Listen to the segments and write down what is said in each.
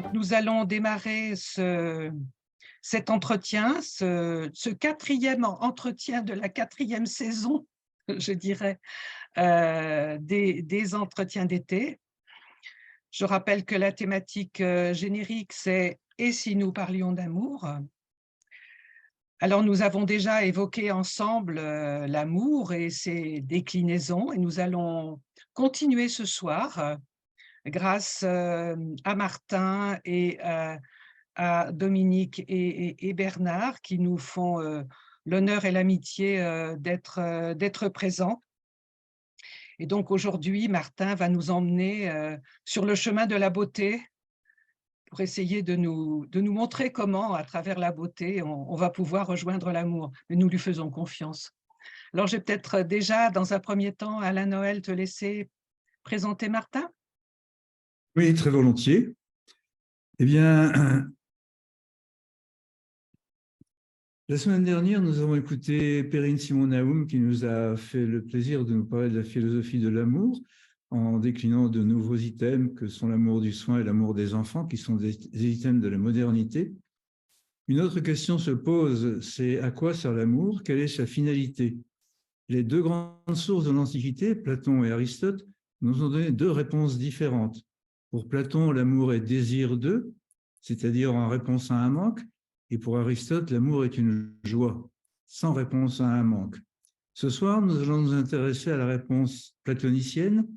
Donc, nous allons démarrer cet entretien, ce quatrième entretien de la quatrième saison, je dirais, des entretiens d'été. Je rappelle que la thématique générique, c'est « Et si nous parlions d'amour ?» Alors, nous avons déjà évoqué ensemble l'amour et ses déclinaisons, et nous allons continuer ce soir grâce à Martin et à Dominique et Bernard qui nous font l'honneur et l'amitié d'être présents. Et donc aujourd'hui, Martin va nous emmener sur le chemin de la beauté pour essayer de nous montrer comment, à travers la beauté, on va pouvoir rejoindre l'amour. Mais nous lui faisons confiance. Alors, je vais peut-être déjà, dans un premier temps, Alain Noël, te laisser présenter Martin. Oui, très volontiers. Eh bien, la semaine dernière, nous avons écouté Perrine Simon-Naoum qui nous a fait le plaisir de nous parler de la philosophie de l'amour en déclinant de nouveaux items que sont l'amour du soin et l'amour des enfants, qui sont des items de la modernité. Une autre question se pose, c'est à quoi sert l'amour? Quelle est sa finalité? Les deux grandes sources de l'Antiquité, Platon et Aristote, nous ont donné deux réponses différentes. Pour Platon, l'amour est désir d'eux, c'est-à-dire en réponse à un manque, et pour Aristote, l'amour est une joie, sans réponse à un manque. Ce soir, nous allons nous intéresser à la réponse platonicienne.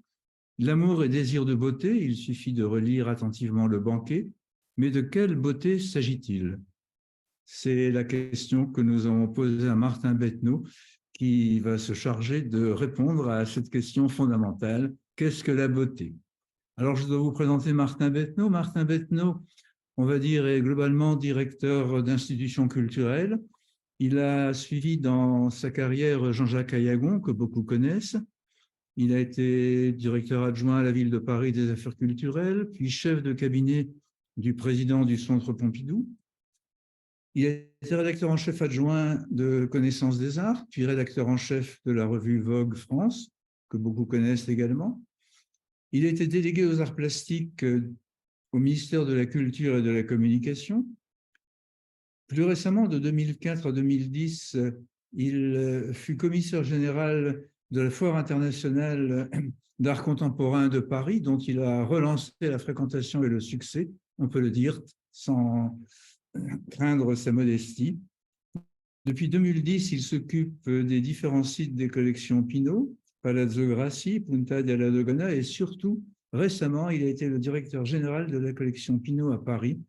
L'amour est désir de beauté, il suffit de relire attentivement le banquet, mais de quelle beauté s'agit-il? C'est la question que nous avons posée à Martin Bettenaut, qui va se charger de répondre à cette question fondamentale. Qu'est-ce que la beauté? Alors, je dois vous présenter Martin Bettenaut. Martin Bettenaut, on va dire, est globalement directeur d'institutions culturelles. Il a suivi dans sa carrière Jean-Jacques Ayagon, que beaucoup connaissent. Il a été directeur adjoint à la ville de Paris des affaires culturelles, puis chef de cabinet du président du Centre Pompidou. Il a été rédacteur en chef adjoint de Connaissance des Arts, puis rédacteur en chef de la revue Vogue France, que beaucoup connaissent également. Il a été délégué aux arts plastiques au ministère de la Culture et de la Communication. Plus récemment, de 2004 à 2010, il fut commissaire général de la Foire internationale d'art contemporain de Paris, dont il a relancé la fréquentation et le succès, on peut le dire, sans craindre sa modestie. Depuis 2010, il s'occupe des différents sites des collections Pinault, Palazzo Grassi, Punta della Dogana, et surtout, récemment, il a été le directeur général de la collection Pinault à Paris,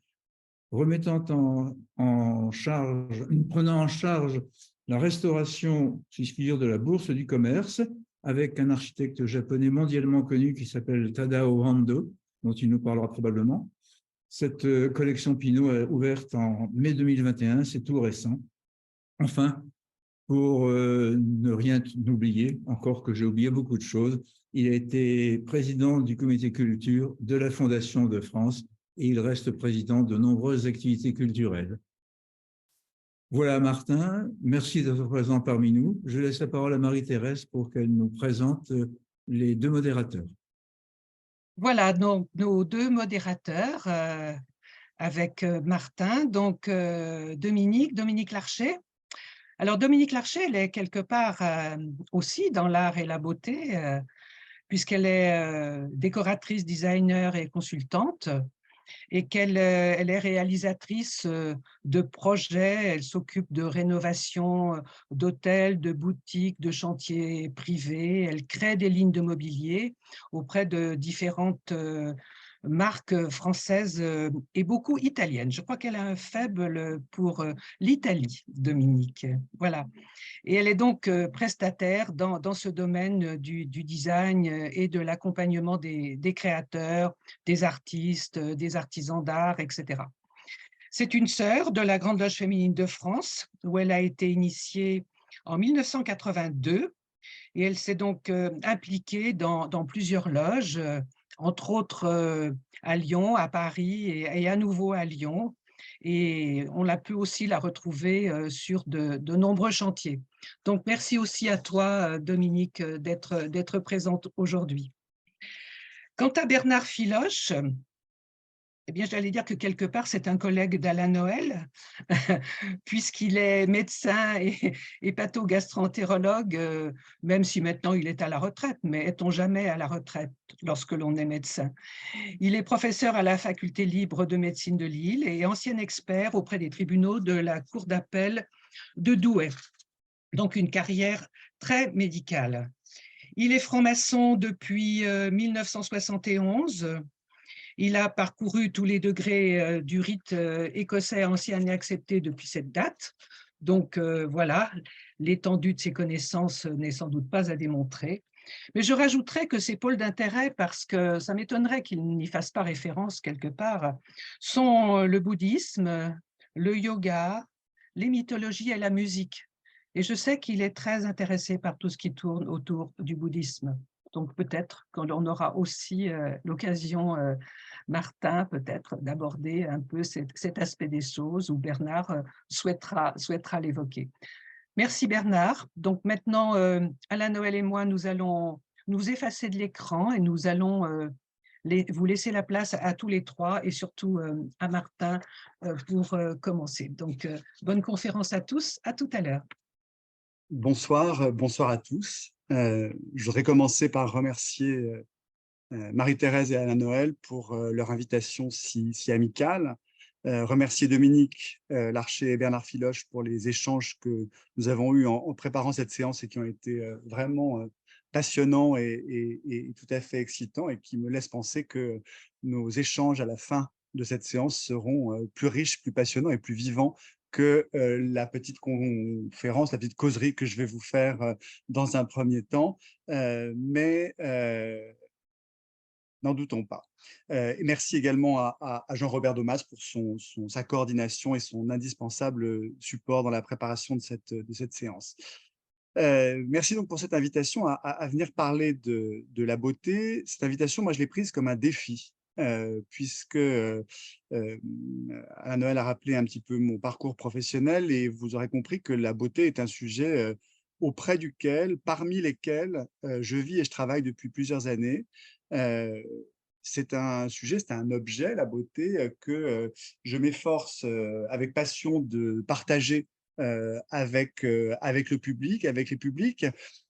prenant en charge la restauration, si je puis dire, de la bourse du commerce, avec un architecte japonais mondialement connu qui s'appelle Tadao Ando, dont il nous parlera probablement. Cette collection Pinault est ouverte en mai 2021, c'est tout récent. Enfin, pour ne rien oublier, encore que j'ai oublié beaucoup de choses, il a été président du comité culture de la Fondation de France et il reste président de nombreuses activités culturelles. Voilà Martin, merci d'être présent parmi nous. Je laisse la parole à Marie-Thérèse pour qu'elle nous présente les deux modérateurs. Voilà, donc nos deux modérateurs avec Martin, donc Dominique Larcher. Alors Dominique Larcher, elle est quelque part aussi dans l'art et la beauté, puisqu'elle est décoratrice, designer et consultante, et elle est réalisatrice de projets. Elle s'occupe de rénovation d'hôtels, de boutiques, de chantiers privés. Elle crée des lignes de mobilier auprès de différentes marques françaises et beaucoup italiennes. Je crois qu'elle a un faible pour l'Italie, Dominique. Voilà. Et elle est donc prestataire dans ce domaine du design et de l'accompagnement des créateurs, des artistes, des artisans d'art, etc. C'est une sœur de la Grande Loge féminine de France, où elle a été initiée en 1982, et elle s'est donc impliquée dans plusieurs loges, entre autres à Lyon, à Paris et à nouveau à Lyon. Et on a pu aussi la retrouver sur de nombreux chantiers. Donc, merci aussi à toi, Dominique, d'être présente aujourd'hui. Quant à Bernard Filoche, Eh bien, j'allais dire que quelque part, c'est un collègue d'Alain Noël, puisqu'il est médecin et patho-gastro-entérologue, même si maintenant il est à la retraite, mais est-on jamais à la retraite lorsque l'on est médecin? Il est professeur à la faculté libre de médecine de Lille et ancien expert auprès des tribunaux de la cour d'appel de Douai, donc une carrière très médicale. Il est franc-maçon depuis 1971. Il a parcouru tous les degrés du rite écossais ancien et accepté depuis cette date. Donc voilà, l'étendue de ses connaissances n'est sans doute pas à démontrer. Mais je rajouterais que ses pôles d'intérêt, parce que ça m'étonnerait qu'il n'y fasse pas référence quelque part, sont le bouddhisme, le yoga, les mythologies et la musique. Et je sais qu'il est très intéressé par tout ce qui tourne autour du bouddhisme. Donc peut-être qu'on aura aussi l'occasion, Martin, peut-être d'aborder un peu cet aspect des choses où Bernard souhaitera l'évoquer. Merci Bernard. Donc maintenant, Alain Noël et moi, nous allons nous effacer de l'écran et nous allons vous laisser la place à tous les trois et surtout à Martin pour commencer. Donc, bonne conférence à tous. À tout à l'heure. Bonsoir, bonsoir à tous. Je voudrais commencer par remercier Marie-Thérèse et Alain Noël pour leur invitation si amicale. Remercier Dominique Larcher et Bernard Filoche pour les échanges que nous avons eus en préparant cette séance et qui ont été vraiment passionnants et tout à fait excitants et qui me laissent penser que nos échanges à la fin de cette séance seront plus riches, plus passionnants et plus vivants que la petite conférence, la petite causerie que je vais vous faire dans un premier temps. Mais n'en doutons pas. Merci également à Jean-Robert Domas pour sa coordination et son indispensable support dans la préparation de cette séance. Merci donc pour cette invitation à venir parler de la beauté. Cette invitation, moi, je l'ai prise comme un défi, puisque Alain Noël a rappelé un petit peu mon parcours professionnel et vous aurez compris que la beauté est un sujet auprès duquel, parmi lesquels je vis et je travaille depuis plusieurs années. C'est un sujet, c'est un objet, la beauté, que je m'efforce avec passion de partager avec le public, avec les publics,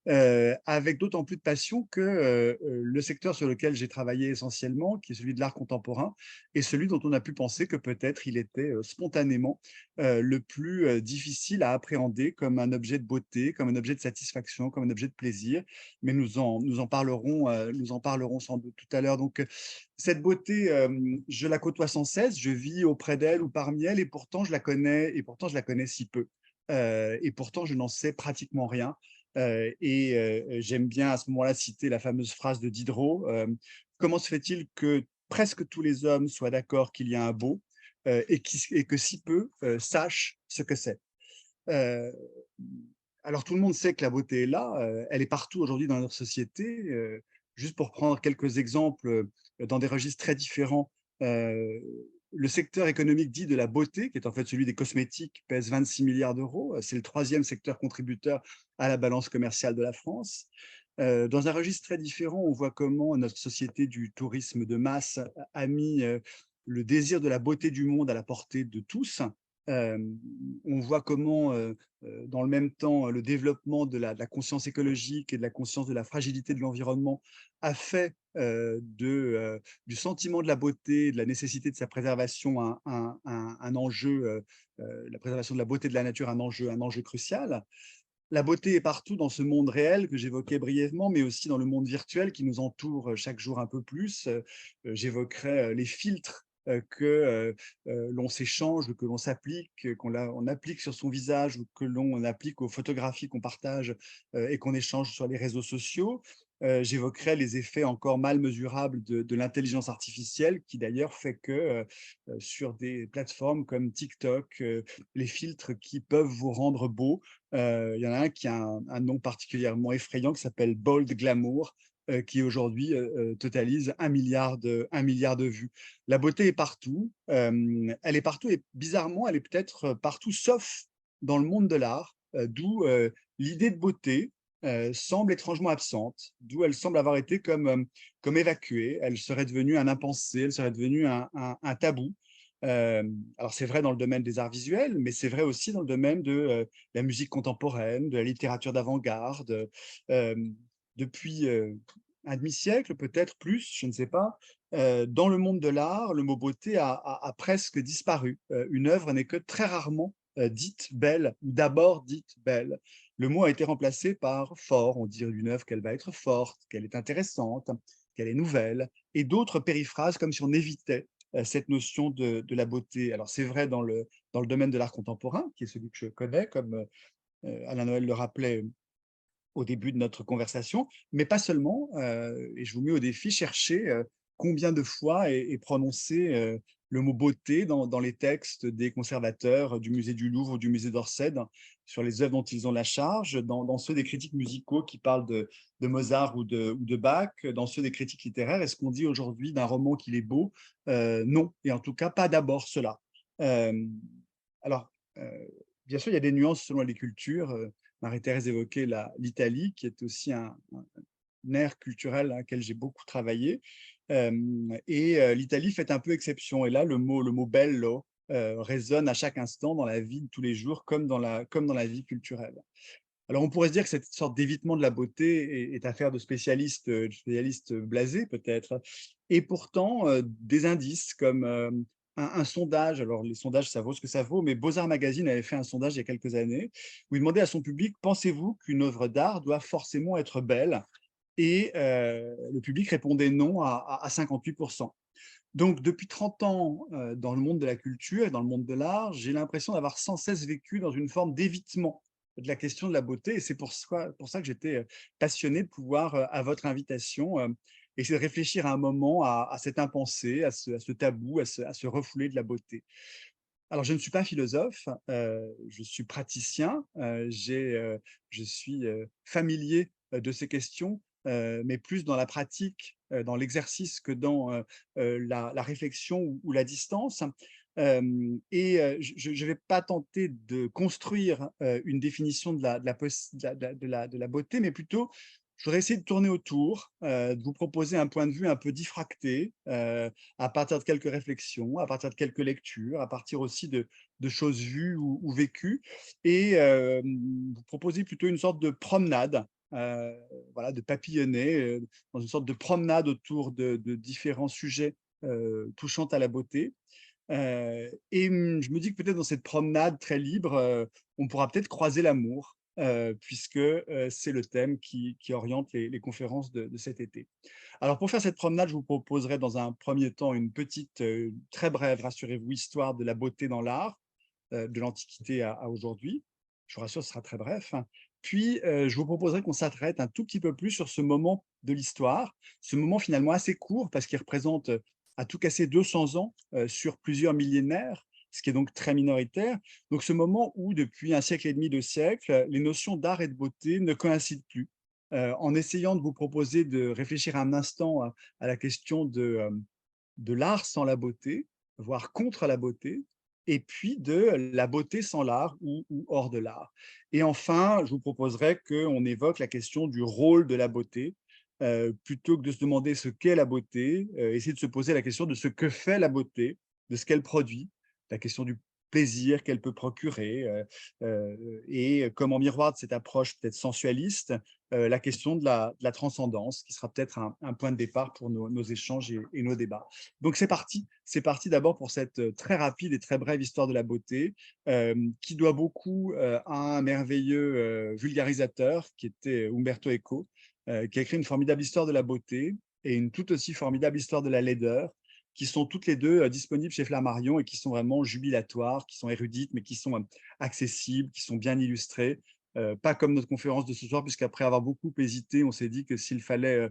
avec d'autant plus de passion que le secteur sur lequel j'ai travaillé essentiellement, qui est celui de l'art contemporain, est celui dont on a pu penser que peut-être il était spontanément le plus difficile à appréhender comme un objet de beauté, comme un objet de satisfaction, comme un objet de plaisir. Mais nous en parlerons sans doute tout à l'heure. Donc, cette beauté, je la côtoie sans cesse, je vis auprès d'elle ou parmi elle, et pourtant je la connais si peu. Et pourtant, je n'en sais pratiquement rien. J'aime bien à ce moment-là citer la fameuse phrase de Diderot. Comment se fait-il que presque tous les hommes soient d'accord qu'il y a un beau et que si peu sachent ce que c'est? Alors, tout le monde sait que la beauté est là, elle est partout aujourd'hui dans notre société. Juste pour prendre quelques exemples dans des registres très différents, le secteur économique dit de la beauté, qui est en fait celui des cosmétiques, pèse 26 milliards d'euros. C'est le troisième secteur contributeur à la balance commerciale de la France. Dans un registre très différent, on voit comment notre société du tourisme de masse a mis le désir de la beauté du monde à la portée de tous. On voit comment, dans le même temps, le développement de la conscience écologique et de la conscience de la fragilité de l'environnement a fait du sentiment de la beauté, de la nécessité de sa préservation un enjeu, la préservation de la beauté de la nature, un enjeu crucial. La beauté est partout dans ce monde réel que j'évoquais brièvement, mais aussi dans le monde virtuel qui nous entoure chaque jour un peu plus. J'évoquerai les filtres que l'on s'échange, que l'on s'applique, on applique sur son visage, ou que l'on applique aux photographies qu'on partage et qu'on échange sur les réseaux sociaux. J'évoquerai les effets encore mal mesurables de l'intelligence artificielle, qui d'ailleurs fait que sur des plateformes comme TikTok, les filtres qui peuvent vous rendre beau, il y en a un qui a un nom particulièrement effrayant qui s'appelle Bold Glamour, qui aujourd'hui totalise 1 milliard de vues. La beauté est partout, elle est partout et bizarrement, elle est peut-être partout sauf dans le monde de l'art, d'où l'idée de beauté semble étrangement absente, d'où elle semble avoir été comme évacuée. Elle serait devenue un impensé, elle serait devenue un tabou. Alors c'est vrai dans le domaine des arts visuels, mais c'est vrai aussi dans le domaine de la musique contemporaine, de la littérature d'avant-garde. Euh, Depuis un demi-siècle, peut-être plus, je ne sais pas, dans le monde de l'art, le mot beauté a presque disparu. Une œuvre n'est que très rarement dite belle, ou d'abord dite belle. Le mot a été remplacé par fort. On dit d'une œuvre qu'elle va être forte, qu'elle est intéressante, qu'elle est nouvelle, et d'autres périphrases comme si on évitait cette notion de la beauté. Alors c'est vrai dans le domaine de l'art contemporain, qui est celui que je connais, comme Alain Noël le rappelait au début de notre conversation, mais pas seulement. Et je vous mets au défi, chercher combien de fois est prononcé le mot beauté dans les textes des conservateurs du musée du Louvre ou du musée d'Orsay, sur les œuvres dont ils ont la charge, dans ceux des critiques musicaux qui parlent de Mozart ou de Bach, dans ceux des critiques littéraires. Est-ce qu'on dit aujourd'hui d'un roman qu'il est beau? Non, et en tout cas pas d'abord cela. Euh, alors, bien sûr, il y a des nuances selon les cultures. Marie-Thérèse évoquait l'Italie, qui est aussi un aire culturel à laquelle j'ai beaucoup travaillé. L'Italie fait un peu exception. Et là, le mot bello résonne à chaque instant dans la vie de tous les jours, comme dans la vie culturelle. Alors, on pourrait se dire que cette sorte d'évitement de la beauté est affaire de spécialistes blasés, peut-être. Et pourtant, des indices comme un sondage, alors les sondages, ça vaut ce que ça vaut, mais Beaux-Arts Magazine avait fait un sondage il y a quelques années où il demandait à son public, pensez-vous qu'une œuvre d'art doit forcément être belle? Et le public répondait non à 58%. Donc, depuis 30 ans, dans le monde de la culture et dans le monde de l'art, j'ai l'impression d'avoir sans cesse vécu dans une forme d'évitement de la question de la beauté. Et c'est pour ça que j'étais passionné de pouvoir, à votre invitation, essayer de réfléchir à un moment à cet impensé, à ce tabou, à ce refoulé de la beauté. Alors, je ne suis pas philosophe, je suis praticien, je suis familier de ces questions, mais plus dans la pratique, dans l'exercice que dans la réflexion ou la distance. Je ne vais pas tenter de construire une définition de la beauté, mais plutôt, je voudrais essayer de tourner autour, de vous proposer un point de vue un peu diffracté, à partir de quelques réflexions, à partir de quelques lectures, à partir aussi de choses vues ou vécues, et vous proposer plutôt une sorte de promenade, voilà, de papillonner dans une sorte de promenade autour de différents sujets touchant à la beauté. Je me dis que peut-être dans cette promenade très libre, on pourra peut-être croiser l'amour, puisque c'est le thème qui oriente les conférences de cet été. Alors, pour faire cette promenade, je vous proposerai dans un premier temps une petite, très brève, rassurez-vous, histoire de la beauté dans l'art, de l'Antiquité à aujourd'hui. Je vous rassure, ce sera très bref. Puis, je vous proposerai qu'on s'arrête un tout petit peu plus sur ce moment de l'histoire, ce moment finalement assez court, parce qu'il représente à tout casser 200 ans sur plusieurs millénaires, ce qui est donc très minoritaire. Donc, ce moment où, depuis un siècle et demi, 2 siècles, les notions d'art et de beauté ne coïncident plus. En essayant de vous proposer de réfléchir un instant à la question de l'art sans la beauté, voire contre la beauté, et puis de la beauté sans l'art ou hors de l'art. Et enfin, je vous proposerai qu'on évoque la question du rôle de la beauté, plutôt que de se demander ce qu'est la beauté, essayer de se poser la question de ce que fait la beauté, de ce qu'elle produit, la question du plaisir qu'elle peut procurer, et comme en miroir de cette approche peut-être sensualiste, la question de la transcendance, qui sera peut-être un point de départ pour nos échanges et nos débats. Donc c'est parti d'abord pour cette très rapide et très brève histoire de la beauté, qui doit beaucoup à un merveilleux vulgarisateur qui était Umberto Eco, qui a écrit une formidable histoire de la beauté et une tout aussi formidable histoire de la laideur, qui sont toutes les deux disponibles chez Flammarion et qui sont vraiment jubilatoires, qui sont érudites, mais qui sont accessibles, qui sont bien illustrées. Pas comme notre conférence de ce soir, puisqu'après avoir beaucoup hésité, on s'est dit que s'il fallait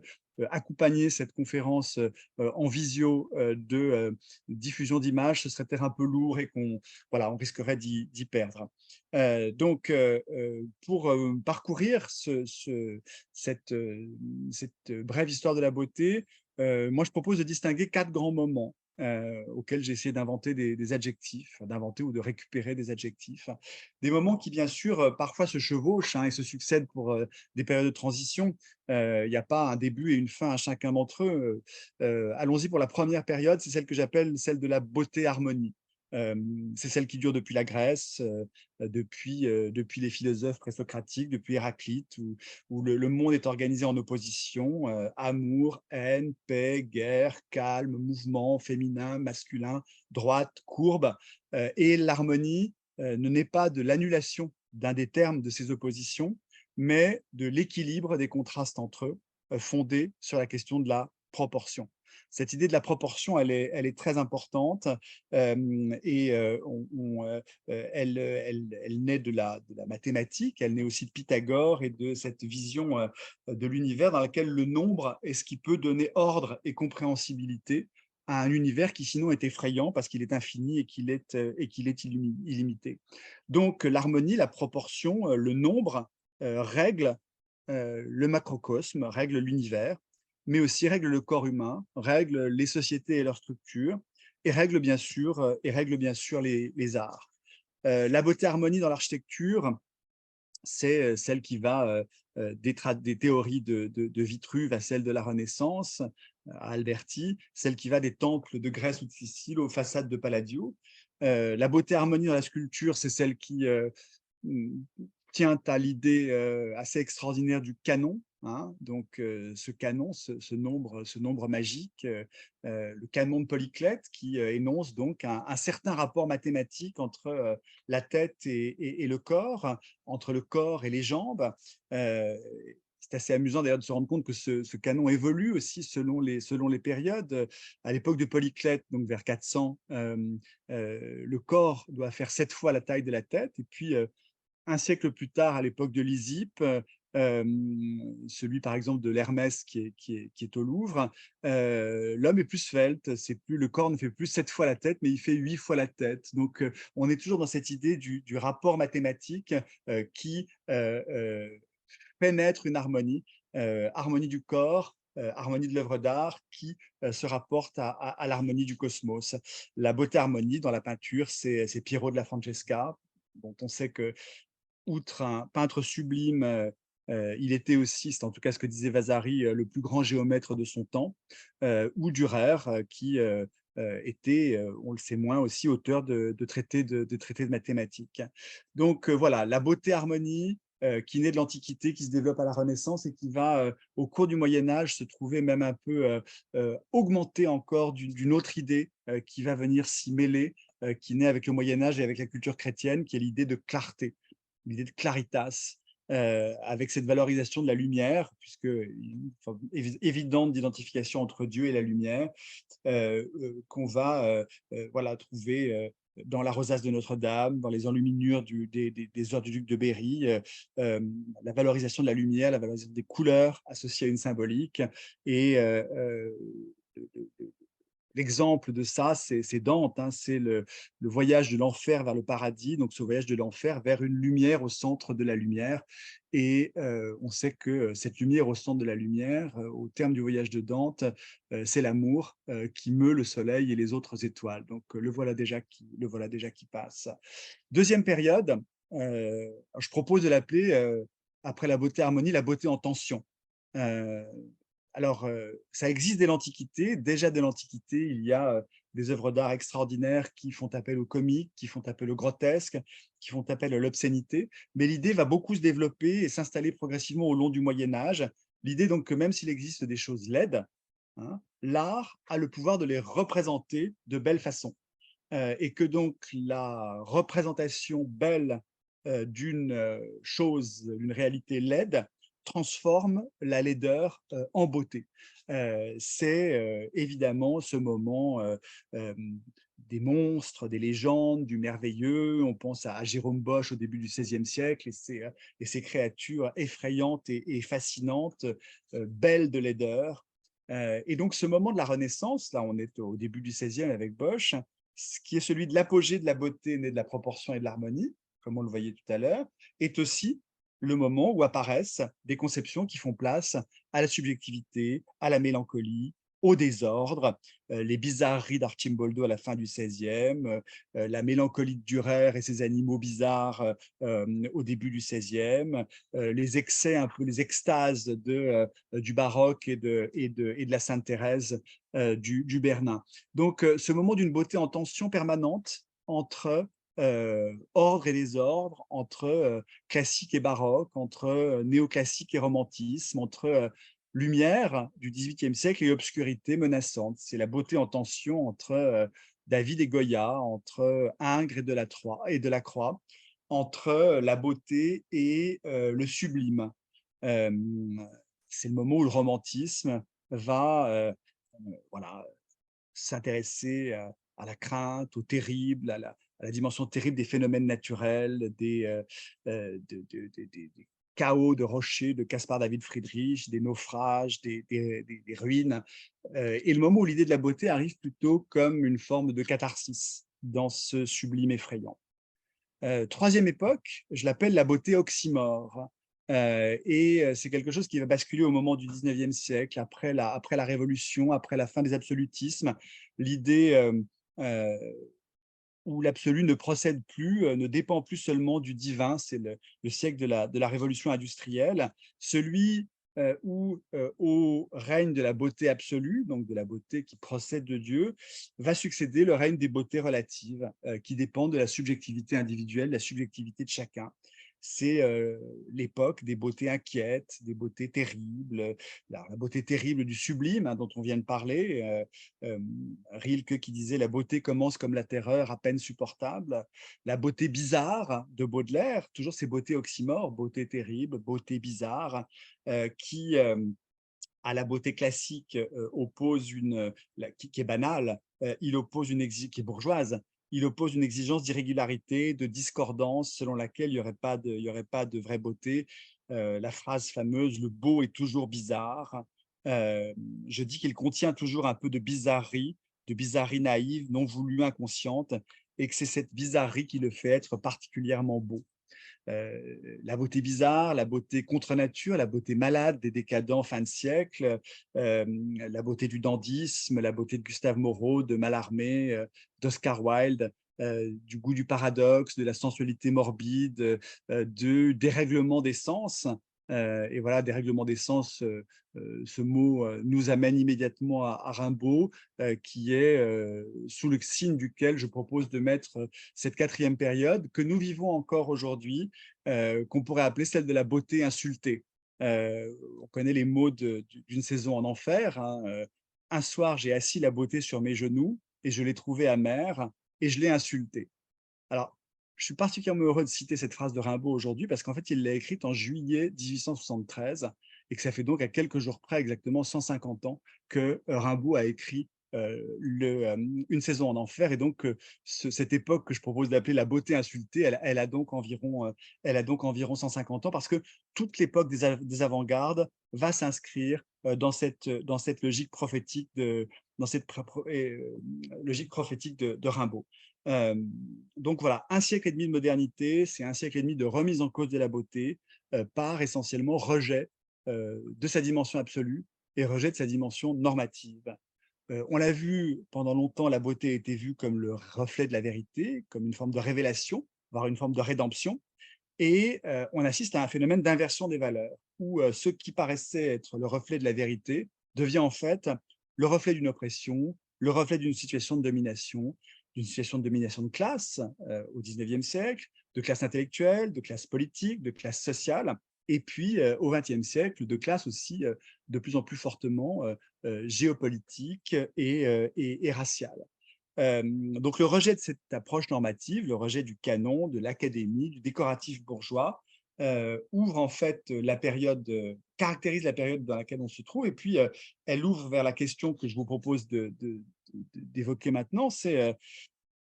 accompagner cette conférence en visio de diffusion d'images, ce serait peut-être un peu lourd et on risquerait d'y perdre. Pour parcourir cette brève histoire de la beauté, moi je propose de distinguer 4 grands moments auxquels j'ai essayé d'inventer des adjectifs, d'inventer ou de récupérer des adjectifs. Des moments qui, bien sûr, parfois se chevauchent et se succèdent pour des périodes de transition. Il n'y a pas un début et une fin à chacun d'entre eux. Allons-y pour la première période, c'est celle que j'appelle celle de la beauté-harmonie. C'est celle qui dure depuis la Grèce, depuis les philosophes présocratiques, depuis Héraclite, où le monde est organisé en opposition, amour, haine, paix, guerre, calme, mouvement, féminin, masculin, droite, courbe. Et l'harmonie ne naît pas de l'annulation d'un des termes de ces oppositions, mais de l'équilibre des contrastes entre eux, fondé sur la question de la proportion. Cette idée de la proportion, elle est très importante et elle naît de la mathématique, elle naît aussi de Pythagore et de cette vision de l'univers dans laquelle le nombre est ce qui peut donner ordre et compréhensibilité à un univers qui sinon est effrayant parce qu'il est infini et qu'il est illimité. Donc l'harmonie, la proportion, le nombre règle le macrocosme, règle l'univers, mais aussi règle le corps humain, règle les sociétés et leurs structures, et règle bien sûr les arts. La beauté-harmonie dans l'architecture, c'est celle qui va des théories de Vitruve à celle de la Renaissance, à Alberti, celle qui va des temples de Grèce ou de Sicile aux façades de Palladio. La beauté-harmonie dans la sculpture, c'est celle qui tient à l'idée assez extraordinaire du canon. Donc, ce canon, ce nombre magique, le canon de Polyclète qui énonce donc un certain rapport mathématique entre la tête et le corps, entre le corps et les jambes. C'est assez amusant d'ailleurs de se rendre compte que ce canon évolue aussi selon les périodes. À l'époque de Polyclète, donc vers 400, le corps doit faire 7 fois la taille de la tête. Et puis, un siècle plus tard, à l'époque de Lysippe, celui par exemple de l'Hermès qui est au Louvre, l'homme est plus svelte, le corps ne fait plus 7 fois la tête, mais il fait 8 fois la tête. Donc on est toujours dans cette idée du rapport mathématique qui fait naître une harmonie, harmonie du corps, harmonie de l'œuvre d'art qui se rapporte à l'harmonie du cosmos. La beauté-harmonie dans la peinture, c'est Piero de la Francesca, dont on sait que outre un peintre sublime, il était aussi, c'est en tout cas ce que disait Vasari, le plus grand géomètre de son temps, ou Dürer, qui était, on le sait moins, aussi auteur de traités de mathématiques. Donc voilà, la beauté-harmonie qui naît de l'Antiquité, qui se développe à la Renaissance et qui va, au cours du Moyen-Âge, se trouver même un peu augmentée encore d'une autre idée qui va venir s'y mêler, qui naît avec le Moyen-Âge et avec la culture chrétienne, qui est l'idée de clarté, l'idée de claritas, avec cette valorisation de la lumière, puisque évidente d'identification entre Dieu et la lumière, qu'on va voilà, trouver dans la rosace de Notre-Dame, dans les enluminures des heures du duc de Berry, la valorisation de la lumière, la valorisation des couleurs associées à une symbolique, et l'exemple de ça, c'est Dante, c'est le voyage de l'enfer vers le paradis, donc ce voyage de l'enfer vers une lumière au centre de la lumière. Et on sait que cette lumière au centre de la lumière, au terme du voyage de Dante, c'est l'amour qui meut le soleil et les autres étoiles. Donc le voilà déjà qui passe. Deuxième période, je propose de l'appeler, après la beauté-harmonie, la beauté en tension. Alors, ça existe dès l'Antiquité. Déjà dès l'Antiquité, il y a des œuvres d'art extraordinaires qui font appel au comique, qui font appel au grotesque, qui font appel à l'obscénité. Mais l'idée va beaucoup se développer et s'installer progressivement au long du Moyen-Âge. L'idée donc que même s'il existe des choses laides, l'art a le pouvoir de les représenter de belle façon. Et que donc la représentation belle d'une chose, d'une réalité laide, transforme la laideur en beauté. C'est évidemment ce moment des monstres, des légendes, du merveilleux. On pense à Jérôme Bosch au début du XVIe siècle et ces créatures effrayantes et fascinantes, belles de laideur. Et donc ce moment de la Renaissance, là on est au début du XVIe avec Bosch, qui est celui de l'apogée de la beauté née de la proportion et de l'harmonie, comme on le voyait tout à l'heure, est aussi le moment où apparaissent des conceptions qui font place à la subjectivité, à la mélancolie, au désordre, les bizarreries d'Arcimboldo à la fin du XVIe, la mélancolie de Dürer et ses animaux bizarres au début du XVIe, les excès, un peu les extases du baroque et de la Sainte Thérèse du Bernin. Donc, ce moment d'une beauté en tension permanente entre ordre et désordre, entre classique et baroque, entre néoclassique et romantisme, entre lumière du XVIIIe siècle et obscurité menaçante. C'est la beauté en tension entre David et Goya, entre Ingres et de la Croix, entre la beauté et le sublime. Euh, c'est le moment où le romantisme va voilà, s'intéresser à la crainte, au terrible, à la dimension terrible des phénomènes naturels, des chaos de rochers de Caspar David Friedrich, des naufrages, des ruines. Et le moment où l'idée de la beauté arrive plutôt comme une forme de catharsis dans ce sublime effrayant. Troisième époque, je l'appelle la beauté oxymore. C'est quelque chose qui va basculer au moment du 19e siècle, après la Révolution, après la fin des absolutismes, l'idée où l'absolu ne procède plus, ne dépend plus seulement du divin, c'est le siècle de la révolution industrielle, celui où au règne de la beauté absolue, donc de la beauté qui procède de Dieu, va succéder le règne des beautés relatives, qui dépendent de la subjectivité individuelle, de la subjectivité de chacun. C'est l'époque des beautés inquiètes, des beautés terribles, la beauté terrible du sublime hein, dont on vient de parler, Rilke qui disait « la beauté commence comme la terreur, à peine supportable », la beauté bizarre de Baudelaire, toujours ces beautés oxymores, beauté terrible, beauté bizarre, qui à la beauté classique oppose qui est banale, il oppose qui est bourgeoise, il oppose une exigence d'irrégularité, de discordance, selon laquelle il n'y aurait pas de vraie beauté. La phrase fameuse « le beau est toujours bizarre ». Je dis qu'il contient toujours un peu de bizarrerie naïve, non voulue, inconsciente, et que c'est cette bizarrerie qui le fait être particulièrement beau. La beauté bizarre, la beauté contre nature, la beauté malade des décadents fin de siècle, la beauté du dandysme, la beauté de Gustave Moreau, de Mallarmé, d'Oscar Wilde, du goût du paradoxe, de la sensualité morbide, du dérèglement des sens. Et voilà, dérèglement des sens, ce mot nous amène immédiatement à Rimbaud, qui est sous le signe duquel je propose de mettre cette quatrième période que nous vivons encore aujourd'hui, qu'on pourrait appeler celle de la beauté insultée. On connaît les mots d'une saison en enfer. Hein. Un soir, j'ai assis la beauté sur mes genoux et je l'ai trouvée amère et je l'ai insultée. Alors, je suis particulièrement heureux de citer cette phrase de Rimbaud aujourd'hui parce qu'en fait, il l'a écrite en juillet 1873 et que ça fait donc à quelques jours près, exactement 150 ans, que Rimbaud a écrit Une saison en enfer. Et donc, cette époque que je propose d'appeler la beauté insultée, elle a donc environ 150 ans parce que toute l'époque des avant-gardes va s'inscrire dans cette logique prophétique de Rimbaud. Donc voilà, un siècle et demi de modernité, c'est un siècle et demi de remise en cause de la beauté par essentiellement rejet de sa dimension absolue et rejet de sa dimension normative. On l'a vu pendant longtemps, la beauté a été vue comme le reflet de la vérité, comme une forme de révélation, voire une forme de rédemption. Et on assiste à un phénomène d'inversion des valeurs, où ce qui paraissait être le reflet de la vérité devient en fait le reflet d'une oppression, le reflet d'une situation de domination de classe au XIXe siècle, de classe intellectuelle, de classe politique, de classe sociale, et puis au XXe siècle, de classe aussi de plus en plus fortement géopolitique et raciale. Donc le rejet de cette approche normative, le rejet du canon, de l'académie, du décoratif bourgeois, ouvre en fait caractérise la période dans laquelle on se trouve, et puis elle ouvre vers la question que je vous propose d'évoquer maintenant, c'est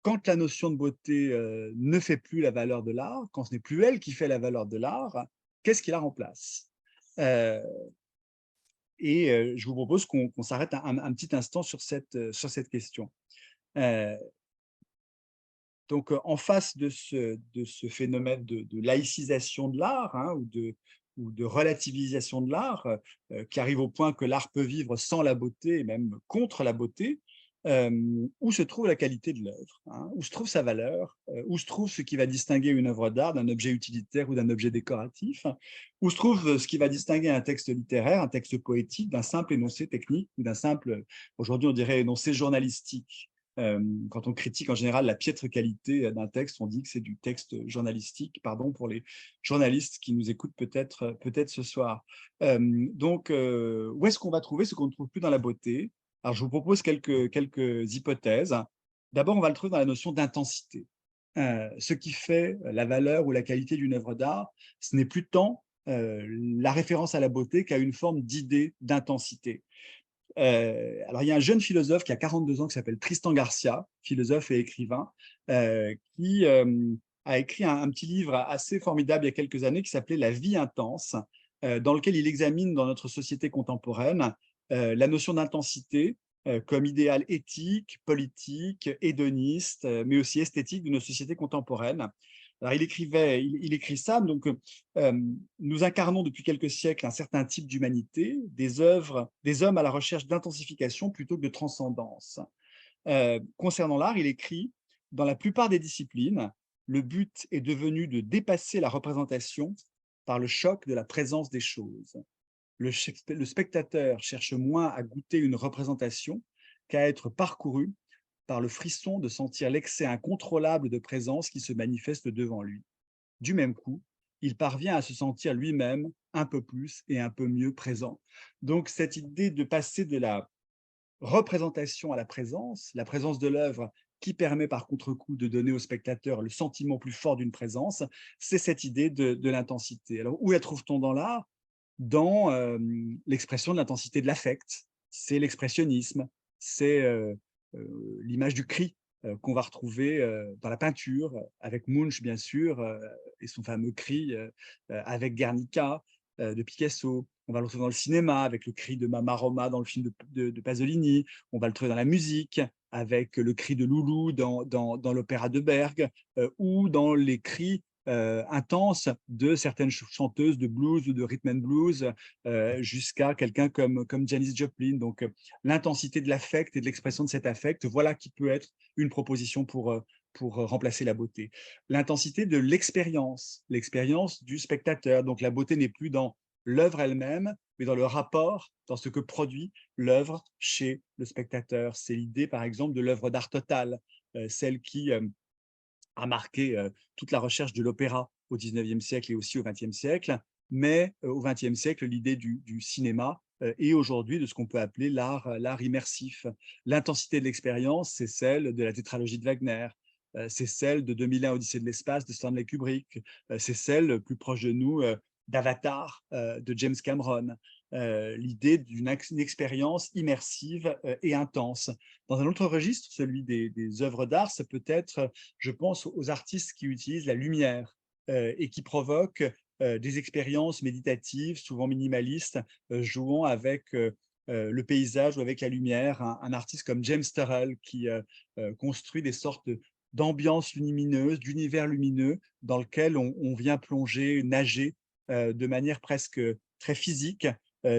quand la notion de beauté ne fait plus la valeur de l'art, quand ce n'est plus elle qui fait la valeur de l'art, qu'est-ce qui la remplace? Je vous propose qu'on s'arrête un petit instant sur cette question. Donc, en face de ce phénomène de laïcisation de l'art, hein, ou ou de relativisation de l'art, qui arrive au point que l'art peut vivre sans la beauté et même contre la beauté, où se trouve la qualité de l'œuvre, hein, où se trouve sa valeur, où se trouve ce qui va distinguer une œuvre d'art d'un objet utilitaire ou d'un objet décoratif, où se trouve ce qui va distinguer un texte littéraire, un texte poétique, d'un simple énoncé technique ou d'un simple, aujourd'hui on dirait énoncé journalistique. Quand on critique en général la piètre qualité d'un texte, on dit que c'est du texte journalistique, pardon pour les journalistes qui nous écoutent peut-être ce soir. Donc, où est-ce qu'on va trouver ce qu'on ne trouve plus dans la beauté? Alors, je vous propose quelques hypothèses. D'abord, on va le trouver dans la notion d'intensité. Ce qui fait la valeur ou la qualité d'une œuvre d'art, ce n'est plus tant la référence à la beauté qu'à une forme d'idée d'intensité. Alors, il y a un jeune philosophe qui a 42 ans qui s'appelle Tristan Garcia, philosophe et écrivain, qui a écrit un petit livre assez formidable il y a quelques années qui s'appelait La vie intense, dans lequel il examine dans notre société contemporaine la notion d'intensité comme idéal éthique, politique, hédoniste, mais aussi esthétique de nos sociétés contemporaines. Alors, il écrit ça, donc nous incarnons depuis quelques siècles un certain type d'humanité, des hommes à la recherche d'intensification plutôt que de transcendance. Concernant l'art, il écrit « Dans la plupart des disciplines, le but est devenu de dépasser la représentation par le choc de la présence des choses. Le spectateur cherche moins à goûter une représentation qu'à être parcouru par le frisson de sentir l'excès incontrôlable de présence qui se manifeste devant lui. Du même coup, il parvient à se sentir lui-même un peu plus et un peu mieux présent. » Donc, cette idée de passer de la représentation à la présence de l'œuvre qui permet par contre-coup de donner au spectateur le sentiment plus fort d'une présence, c'est cette idée de l'intensité. Alors, où la trouve-t-on dans l'art? Dans l'expression de l'intensité de l'affect. C'est l'expressionnisme, c'est l'image du cri qu'on va retrouver dans la peinture, avec Munch bien sûr, et son fameux cri, avec Guernica de Picasso. On va le retrouver dans le cinéma, avec le cri de Mama Roma dans le film de Pasolini. On va le trouver dans la musique, avec le cri de Loulou dans l'opéra de Berg, ou dans les cris intense de certaines chanteuses de blues ou de rhythm and blues jusqu'à quelqu'un comme Janis Joplin. Donc, l'intensité de l'affect et de l'expression de cet affect, voilà qui peut être une proposition pour remplacer la beauté. L'intensité de l'expérience du spectateur. Donc, la beauté n'est plus dans l'œuvre elle-même, mais dans le rapport, dans ce que produit l'œuvre chez le spectateur. C'est l'idée, par exemple, de l'œuvre d'art totale, celle qui a marqué toute la recherche de l'opéra au XIXe siècle et aussi au XXe siècle, mais au XXe siècle, l'idée du cinéma et aujourd'hui de ce qu'on peut appeler l'art immersif. L'intensité de l'expérience, c'est celle de la tétralogie de Wagner, c'est celle de 2001 Odyssée de l'espace de Stanley Kubrick, c'est celle plus proche de nous d'Avatar de James Cameron. L'idée d'une expérience immersive et intense. Dans un autre registre, celui des œuvres d'art, ça peut être, je pense aux artistes qui utilisent la lumière et qui provoquent des expériences méditatives, souvent minimalistes, jouant avec le paysage ou avec la lumière. Un artiste comme James Turrell qui construit des sortes d'ambiances lumineuses, d'univers lumineux dans lequel on vient plonger, nager de manière presque très physique.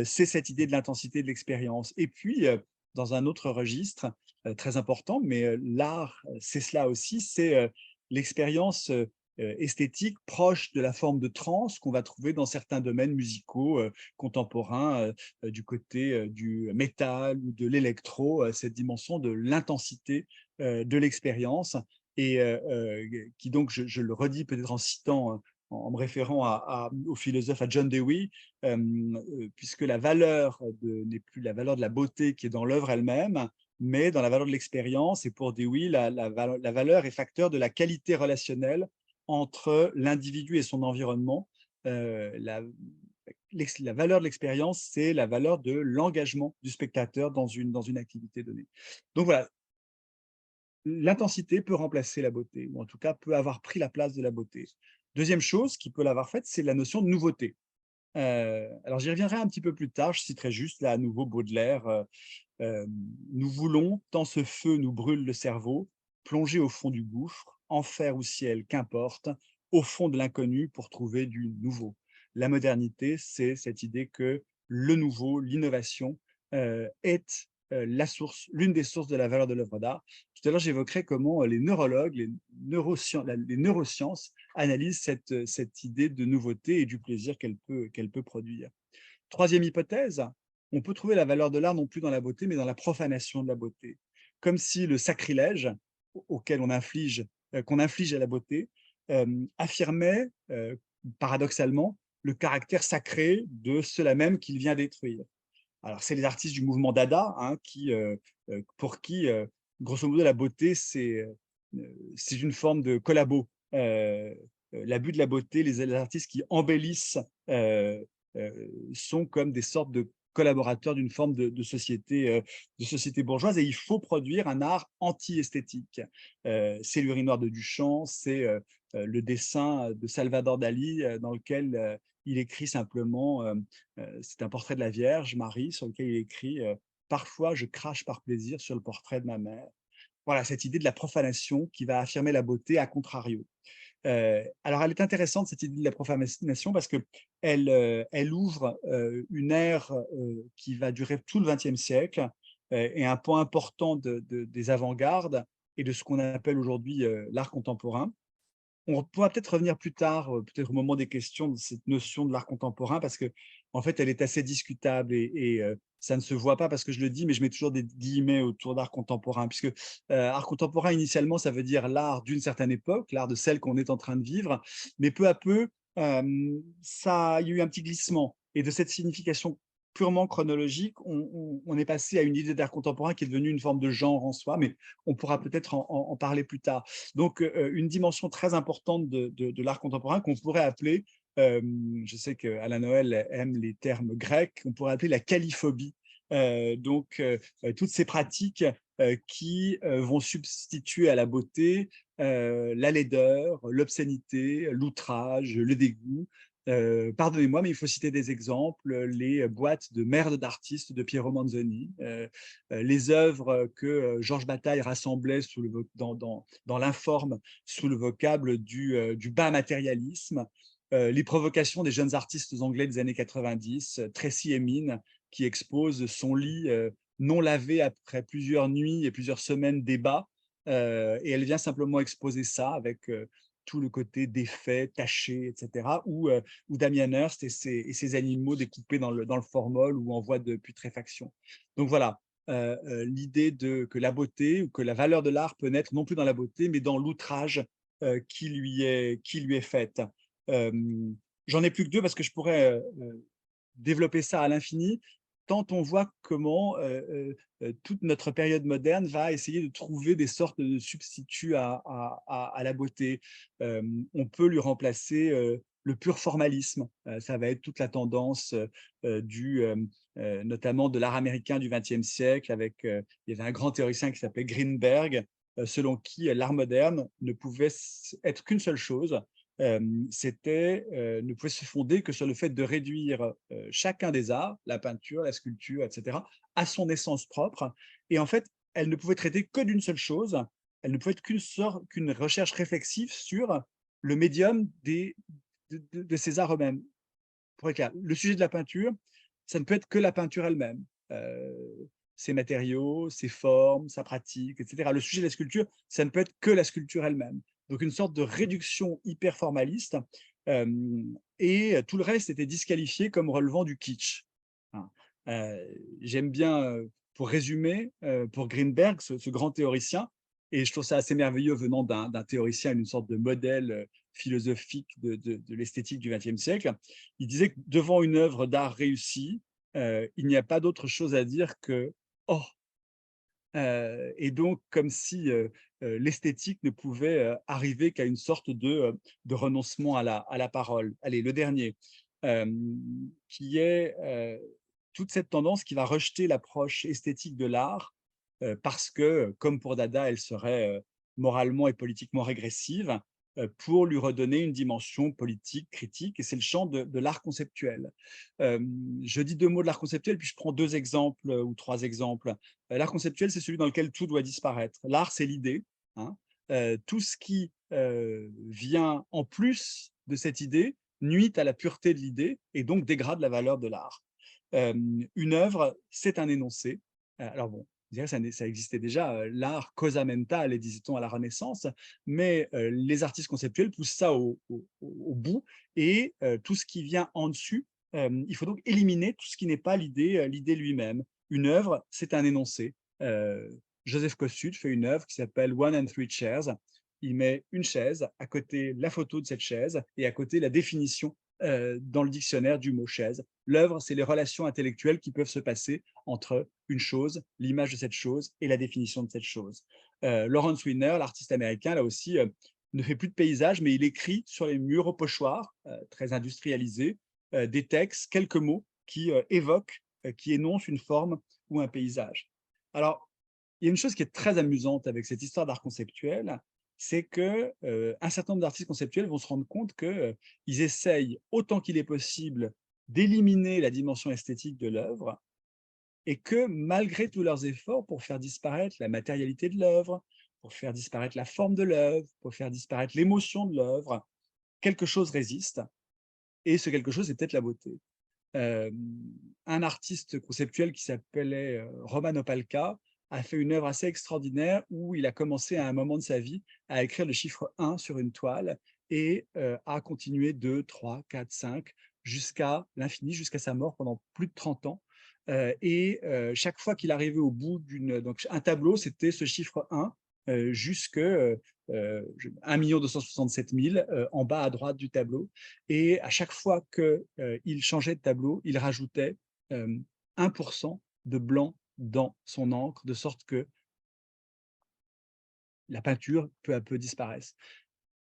C'est cette idée de l'intensité de l'expérience. Et puis, dans un autre registre très important, mais l'art, c'est cela aussi, c'est l'expérience esthétique proche de la forme de transe qu'on va trouver dans certains domaines musicaux contemporains, du côté du métal ou de l'électro, cette dimension de l'intensité de l'expérience, et qui donc, je le redis peut-être en citant en me référant au philosophe, à John Dewey, puisque la valeur n'est plus la valeur de la beauté qui est dans l'œuvre elle-même, mais dans la valeur de l'expérience. Et pour Dewey, la valeur est facteur de la qualité relationnelle entre l'individu et son environnement. La valeur de l'expérience, c'est la valeur de l'engagement du spectateur dans une activité donnée. Donc voilà, l'intensité peut remplacer la beauté, ou en tout cas peut avoir pris la place de la beauté. Deuxième chose qui peut l'avoir faite, c'est la notion de nouveauté. Alors j'y reviendrai un petit peu plus tard, je citerai juste là à nouveau Baudelaire. Nous voulons, tant ce feu nous brûle le cerveau, plonger au fond du gouffre, enfer ou ciel, qu'importe, au fond de l'inconnu pour trouver du nouveau. la modernité, c'est cette idée que le nouveau, l'innovation est l'une des sources de la valeur de l'œuvre d'art. Tout à l'heure, j'évoquerai comment les neurologues, les neurosciences analysent cette idée de nouveauté et du plaisir qu'elle peut produire. Troisième hypothèse, on peut trouver la valeur de l'art non plus dans la beauté, mais dans la profanation de la beauté. Comme si le sacrilège auquel qu'on inflige à la beauté affirmait paradoxalement le caractère sacré de cela même qu'il vient détruire. Alors, c'est les artistes du mouvement Dada pour qui, grosso modo, la beauté, c'est une forme de collabo. L'abus de la beauté, les artistes qui embellissent sont comme des sortes de collaborateurs d'une forme de société bourgeoise, et il faut produire un art anti-esthétique. C'est l'urinoir de Duchamp, c'est le dessin de Salvador Dali dans lequel il écrit simplement, c'est un portrait de la Vierge Marie sur lequel il écrit parfois je crache par plaisir sur le portrait de ma mère. Voilà, cette idée de la profanation qui va affirmer la beauté à contrario. Alors, elle est intéressante, cette idée de la profanation, parce qu'elle ouvre une ère qui va durer tout le XXe siècle et un point important des avant-gardes et de ce qu'on appelle aujourd'hui l'art contemporain. On pourra peut-être revenir plus tard, peut-être au moment des questions, de cette notion de l'art contemporain, parce que en fait, elle est assez discutable et ça ne se voit pas parce que je le dis, mais je mets toujours des guillemets autour d'art contemporain, puisque art contemporain, initialement, ça veut dire l'art d'une certaine époque, l'art de celle qu'on est en train de vivre, mais peu à peu, il y a eu un petit glissement. Et de cette signification purement chronologique, on est passé à une idée d'art contemporain qui est devenue une forme de genre en soi, mais on pourra peut-être en parler plus tard. Donc, une dimension très importante de l'art contemporain qu'on pourrait appeler, je sais qu'Alain Noël aime les termes grecs, on pourrait appeler la caliphobie. Toutes ces pratiques qui vont substituer à la beauté la laideur, l'obscénité, l'outrage, le dégoût. Pardonnez-moi, mais il faut citer des exemples, les boîtes de merde d'artistes de Piero Manzoni, les œuvres que Georges Bataille rassemblait dans l'informe sous le vocable du bas matérialisme, les provocations des jeunes artistes anglais des années 90, Tracy Emin, qui expose son lit non lavé après plusieurs nuits et plusieurs semaines d'ébat, et elle vient simplement exposer ça avec tout le côté défait, taché, etc. Ou Damien Hirst et ses animaux découpés dans le formol ou en voie de putréfaction. Donc voilà, l'idée que la beauté ou que la valeur de l'art peut naître non plus dans la beauté, mais dans l'outrage qui lui est faite. J'en ai plus que deux parce que je pourrais développer ça à l'infini, tant on voit comment toute notre période moderne va essayer de trouver des sortes de substituts à la beauté. On peut lui remplacer le pur formalisme. Ça va être toute la tendance notamment de l'art américain du XXe siècle. Il y avait un grand théoricien qui s'appelait Greenberg, selon qui l'art moderne ne pouvait être qu'une seule chose, ne pouvait se fonder que sur le fait de réduire chacun des arts, la peinture, la sculpture, etc., à son essence propre. Et en fait, elle ne pouvait traiter que d'une seule chose, elle ne pouvait être qu'une recherche réflexive sur le médium de ces arts eux-mêmes. Pour être clair, le sujet de la peinture, ça ne peut être que la peinture elle-même. Ses matériaux, ses formes, sa pratique, etc. Le sujet de la sculpture, ça ne peut être que la sculpture elle-même. Donc une sorte de réduction hyper formaliste, et tout le reste était disqualifié comme relevant du kitsch. J'aime bien, pour résumer, pour Greenberg, ce grand théoricien, et je trouve ça assez merveilleux venant d'un théoricien, une sorte de modèle philosophique de l'esthétique du XXe siècle. Il disait que devant une œuvre d'art réussie, il n'y a pas d'autre chose à dire que « oh ». Et donc, comme si l'esthétique ne pouvait arriver qu'à une sorte de renoncement à la parole. Allez, le dernier, qui est toute cette tendance qui va rejeter l'approche esthétique de l'art parce que, comme pour Dada, elle serait moralement et politiquement régressive, pour lui redonner une dimension politique, critique, et c'est le champ de l'art conceptuel. Je dis deux mots de l'art conceptuel, puis je prends deux exemples ou trois exemples. L'art conceptuel, c'est celui dans lequel tout doit disparaître. L'art, c'est l'idée. Hein. Tout ce qui vient en plus de cette idée nuit à la pureté de l'idée et donc dégrade la valeur de l'art. Une œuvre, c'est un énoncé. Alors bon, je dirais ça existait déjà, l'art cosa mentale, disait-on à la Renaissance, mais les artistes conceptuels poussent ça au bout et tout ce qui vient en dessus, il faut donc éliminer tout ce qui n'est pas l'idée lui-même. Une œuvre, c'est un énoncé. Joseph Kosuth fait une œuvre qui s'appelle One and Three Chairs. Il met une chaise, à côté la photo de cette chaise et à côté la définition dans le dictionnaire du mot chaise. L'œuvre, c'est les relations intellectuelles qui peuvent se passer entre une chose, l'image de cette chose et la définition de cette chose. Lawrence Wiener, l'artiste américain, là aussi, ne fait plus de paysages, mais il écrit sur les murs au pochoir, très industrialisés, des textes, quelques mots qui évoquent, qui énoncent une forme ou un paysage. Alors, il y a une chose qui est très amusante avec cette histoire d'art conceptuel, c'est que un certain nombre d'artistes conceptuels vont se rendre compte qu'ils essayent autant qu'il est possible d'éliminer la dimension esthétique de l'œuvre et que malgré tous leurs efforts pour faire disparaître la matérialité de l'œuvre, pour faire disparaître la forme de l'œuvre, pour faire disparaître l'émotion de l'œuvre, quelque chose résiste et ce quelque chose, c'est peut-être la beauté. Un artiste conceptuel qui s'appelait Roman Opalka a fait une œuvre assez extraordinaire où il a commencé à un moment de sa vie à écrire le chiffre 1 sur une toile et a continué 2, 3, 4, 5 jusqu'à l'infini, jusqu'à sa mort pendant plus de 30 ans. Chaque fois qu'il arrivait au bout donc un tableau, c'était ce chiffre 1 jusque 1 267 000 en bas à droite du tableau. Et à chaque fois qu'il changeait de tableau, il rajoutait 1% de blanc dans son encre, de sorte que la peinture peu à peu disparaisse.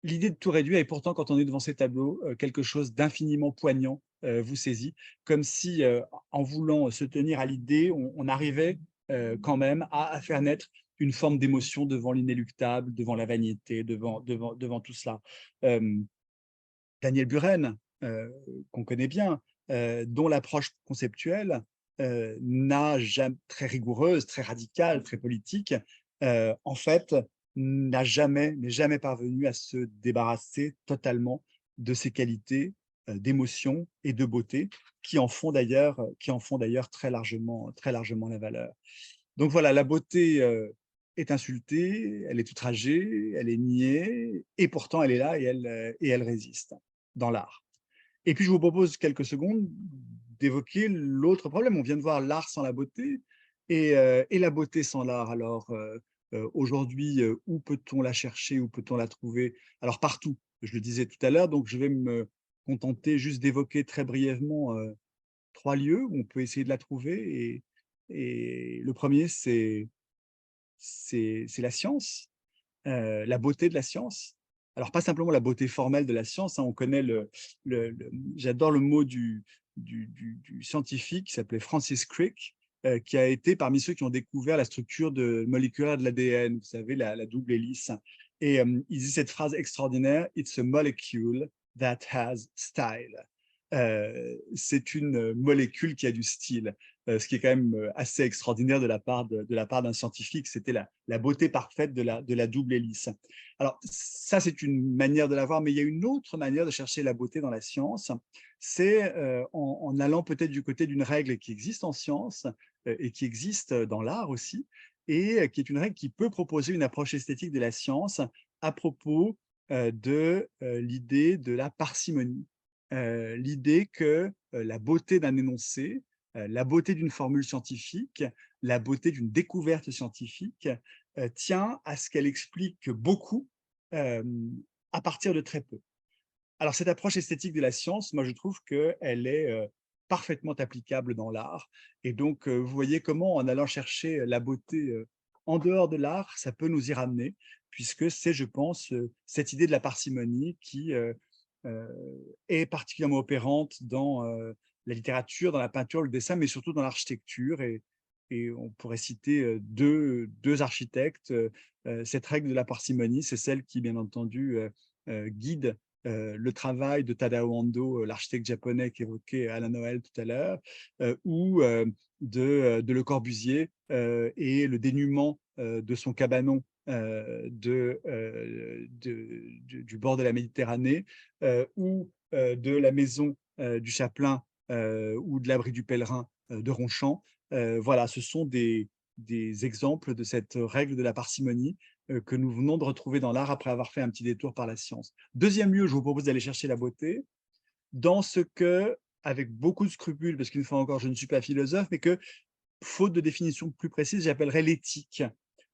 L'idée de tout réduire, et pourtant, quand on est devant ces tableaux, quelque chose d'infiniment poignant vous saisit, comme si, en voulant se tenir à l'idée, on arrivait quand même à faire naître une forme d'émotion devant l'inéluctable, devant la vanité, devant tout cela. Daniel Buren, qu'on connaît bien, dont l'approche conceptuelle très rigoureuse, très radicale, très politique, en fait, n'est jamais parvenu à se débarrasser totalement de ses qualités d'émotion et de beauté qui en font d'ailleurs très largement la valeur. Donc voilà, la beauté est insultée, elle est outragée, elle est niée, et pourtant elle est là et elle résiste dans l'art. Et puis je vous propose quelques secondes d'évoquer l'autre problème. On vient de voir l'art sans la beauté et la beauté sans l'art. Alors aujourd'hui, où peut-on la chercher, où peut-on la trouver? Alors partout, je le disais tout à l'heure, donc je vais me contenter juste d'évoquer très brièvement 3 lieux où on peut essayer de la trouver. Et le premier, c'est la science, la beauté de la science. Alors, pas simplement la beauté formelle de la science, hein, on connaît j'adore le mot du scientifique qui s'appelait Francis Crick, qui a été parmi ceux qui ont découvert la structure moléculaire de l'ADN, vous savez, la double hélice. Et il dit cette phrase extraordinaire: It's a molecule that has style. C'est une molécule qui a du style, ce qui est quand même assez extraordinaire de la part d'un scientifique. C'était la beauté parfaite de la double hélice. Alors ça, c'est une manière de la voir, mais il y a une autre manière de chercher la beauté dans la science, c'est en allant peut-être du côté d'une règle qui existe en science et qui existe dans l'art aussi, et qui est une règle qui peut proposer une approche esthétique de la science à propos de l'idée de la parcimonie. L'idée que la beauté d'un énoncé, la beauté d'une formule scientifique, la beauté d'une découverte scientifique tient à ce qu'elle explique beaucoup à partir de très peu. Alors cette approche esthétique de la science, moi je trouve qu'elle est parfaitement applicable dans l'art. Et donc vous voyez comment, en allant chercher la beauté en dehors de l'art, ça peut nous y ramener, puisque c'est, je pense, cette idée de la parcimonie qui est particulièrement opérante dans la littérature, dans la peinture, le dessin, mais surtout dans l'architecture. Et on pourrait citer deux architectes. Cette règle de la parcimonie, c'est celle qui, bien entendu, guide le travail de Tadao Ando, l'architecte japonais qu'évoquait Alain Noël tout à l'heure, ou de Le Corbusier et le dénuement de son cabanon du bord de la Méditerranée, ou de la maison du Chapelain ou de l'abri du pèlerin de Ronchamp. Voilà, ce sont des exemples de cette règle de la parcimonie que nous venons de retrouver dans l'art après avoir fait un petit détour par la science. Deuxième lieu, je vous propose d'aller chercher la beauté dans ce que, avec beaucoup de scrupules, parce qu'une fois encore, je ne suis pas philosophe, mais que, faute de définition plus précise, j'appellerais l'éthique.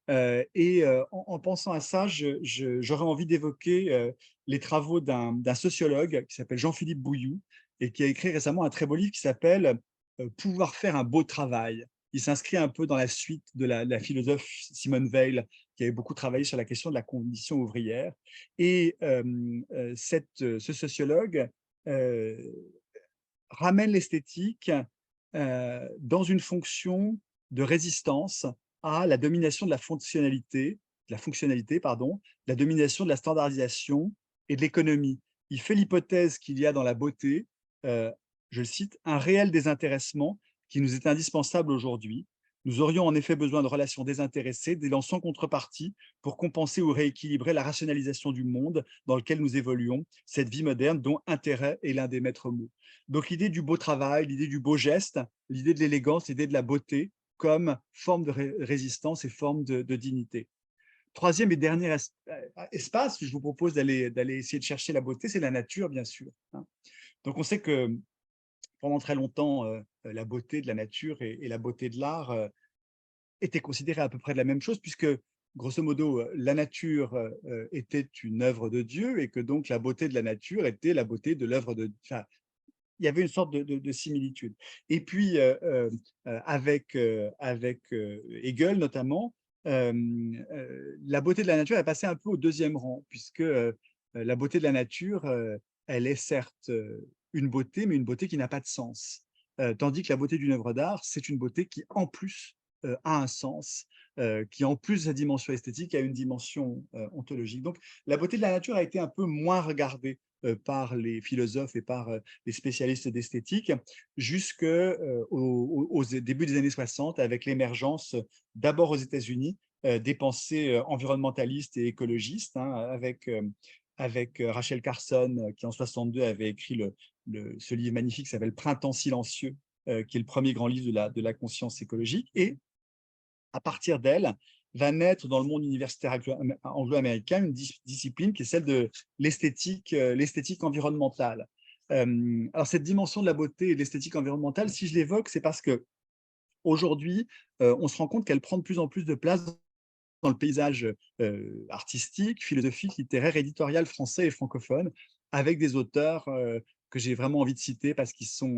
En pensant à ça, j'aurais envie d'évoquer les travaux d'un sociologue qui s'appelle Jean-Philippe Bouilloux et qui a écrit récemment un très beau livre qui s'appelle « Pouvoir faire un beau travail ». Il s'inscrit un peu dans la suite de la philosophe Simone Weil, qui avait beaucoup travaillé sur la question de la condition ouvrière. Et ce sociologue ramène l'esthétique dans une fonction de résistance à la domination de la fonctionnalité, la domination de la standardisation et de l'économie. Il fait l'hypothèse qu'il y a dans la beauté, je le cite, un réel désintéressement qui nous est indispensable aujourd'hui. Nous aurions en effet besoin de relations désintéressées, d'élan sans contrepartie, pour compenser ou rééquilibrer la rationalisation du monde dans lequel nous évoluons, cette vie moderne dont intérêt est l'un des maîtres mots. Donc l'idée du beau travail, l'idée du beau geste, l'idée de l'élégance, l'idée de la beauté comme forme de résistance et forme de dignité. Troisième et dernier espace, je vous propose d'aller essayer de chercher la beauté, c'est la nature, bien sûr. Donc on sait que pendant très longtemps, la beauté de la nature et la beauté de l'art étaient considérées à peu près de la même chose, puisque grosso modo, la nature était une œuvre de Dieu et que donc la beauté de la nature était la beauté de l'œuvre de... Enfin, il y avait une sorte de similitude. Et puis, avec Hegel notamment, la beauté de la nature est passée un peu au deuxième rang, puisque la beauté de la nature, elle est certes une beauté, mais une beauté qui n'a pas de sens. Tandis que la beauté d'une œuvre d'art, c'est une beauté qui, en plus, a un sens, qui, en plus de sa dimension esthétique, a une dimension ontologique. Donc, la beauté de la nature a été un peu moins regardée par les philosophes et par les spécialistes d'esthétique, jusqu'au début des années 60, avec l'émergence, d'abord aux États-Unis, des pensées environnementalistes et écologistes, avec Rachel Carson, qui en 62 avait écrit ce livre magnifique qui s'appelle « Printemps silencieux », qui est le premier grand livre de la conscience écologique. Et à partir d'elle, va naître dans le monde universitaire anglo-américain une discipline qui est celle de l'esthétique environnementale. Alors cette dimension de la beauté et de l'esthétique environnementale, si je l'évoque, c'est parce que aujourd'hui, on se rend compte qu'elle prend de plus en plus de place dans le paysage artistique, philosophique, littéraire, éditorial français et francophone, avec des auteurs que j'ai vraiment envie de citer parce qu'ils sont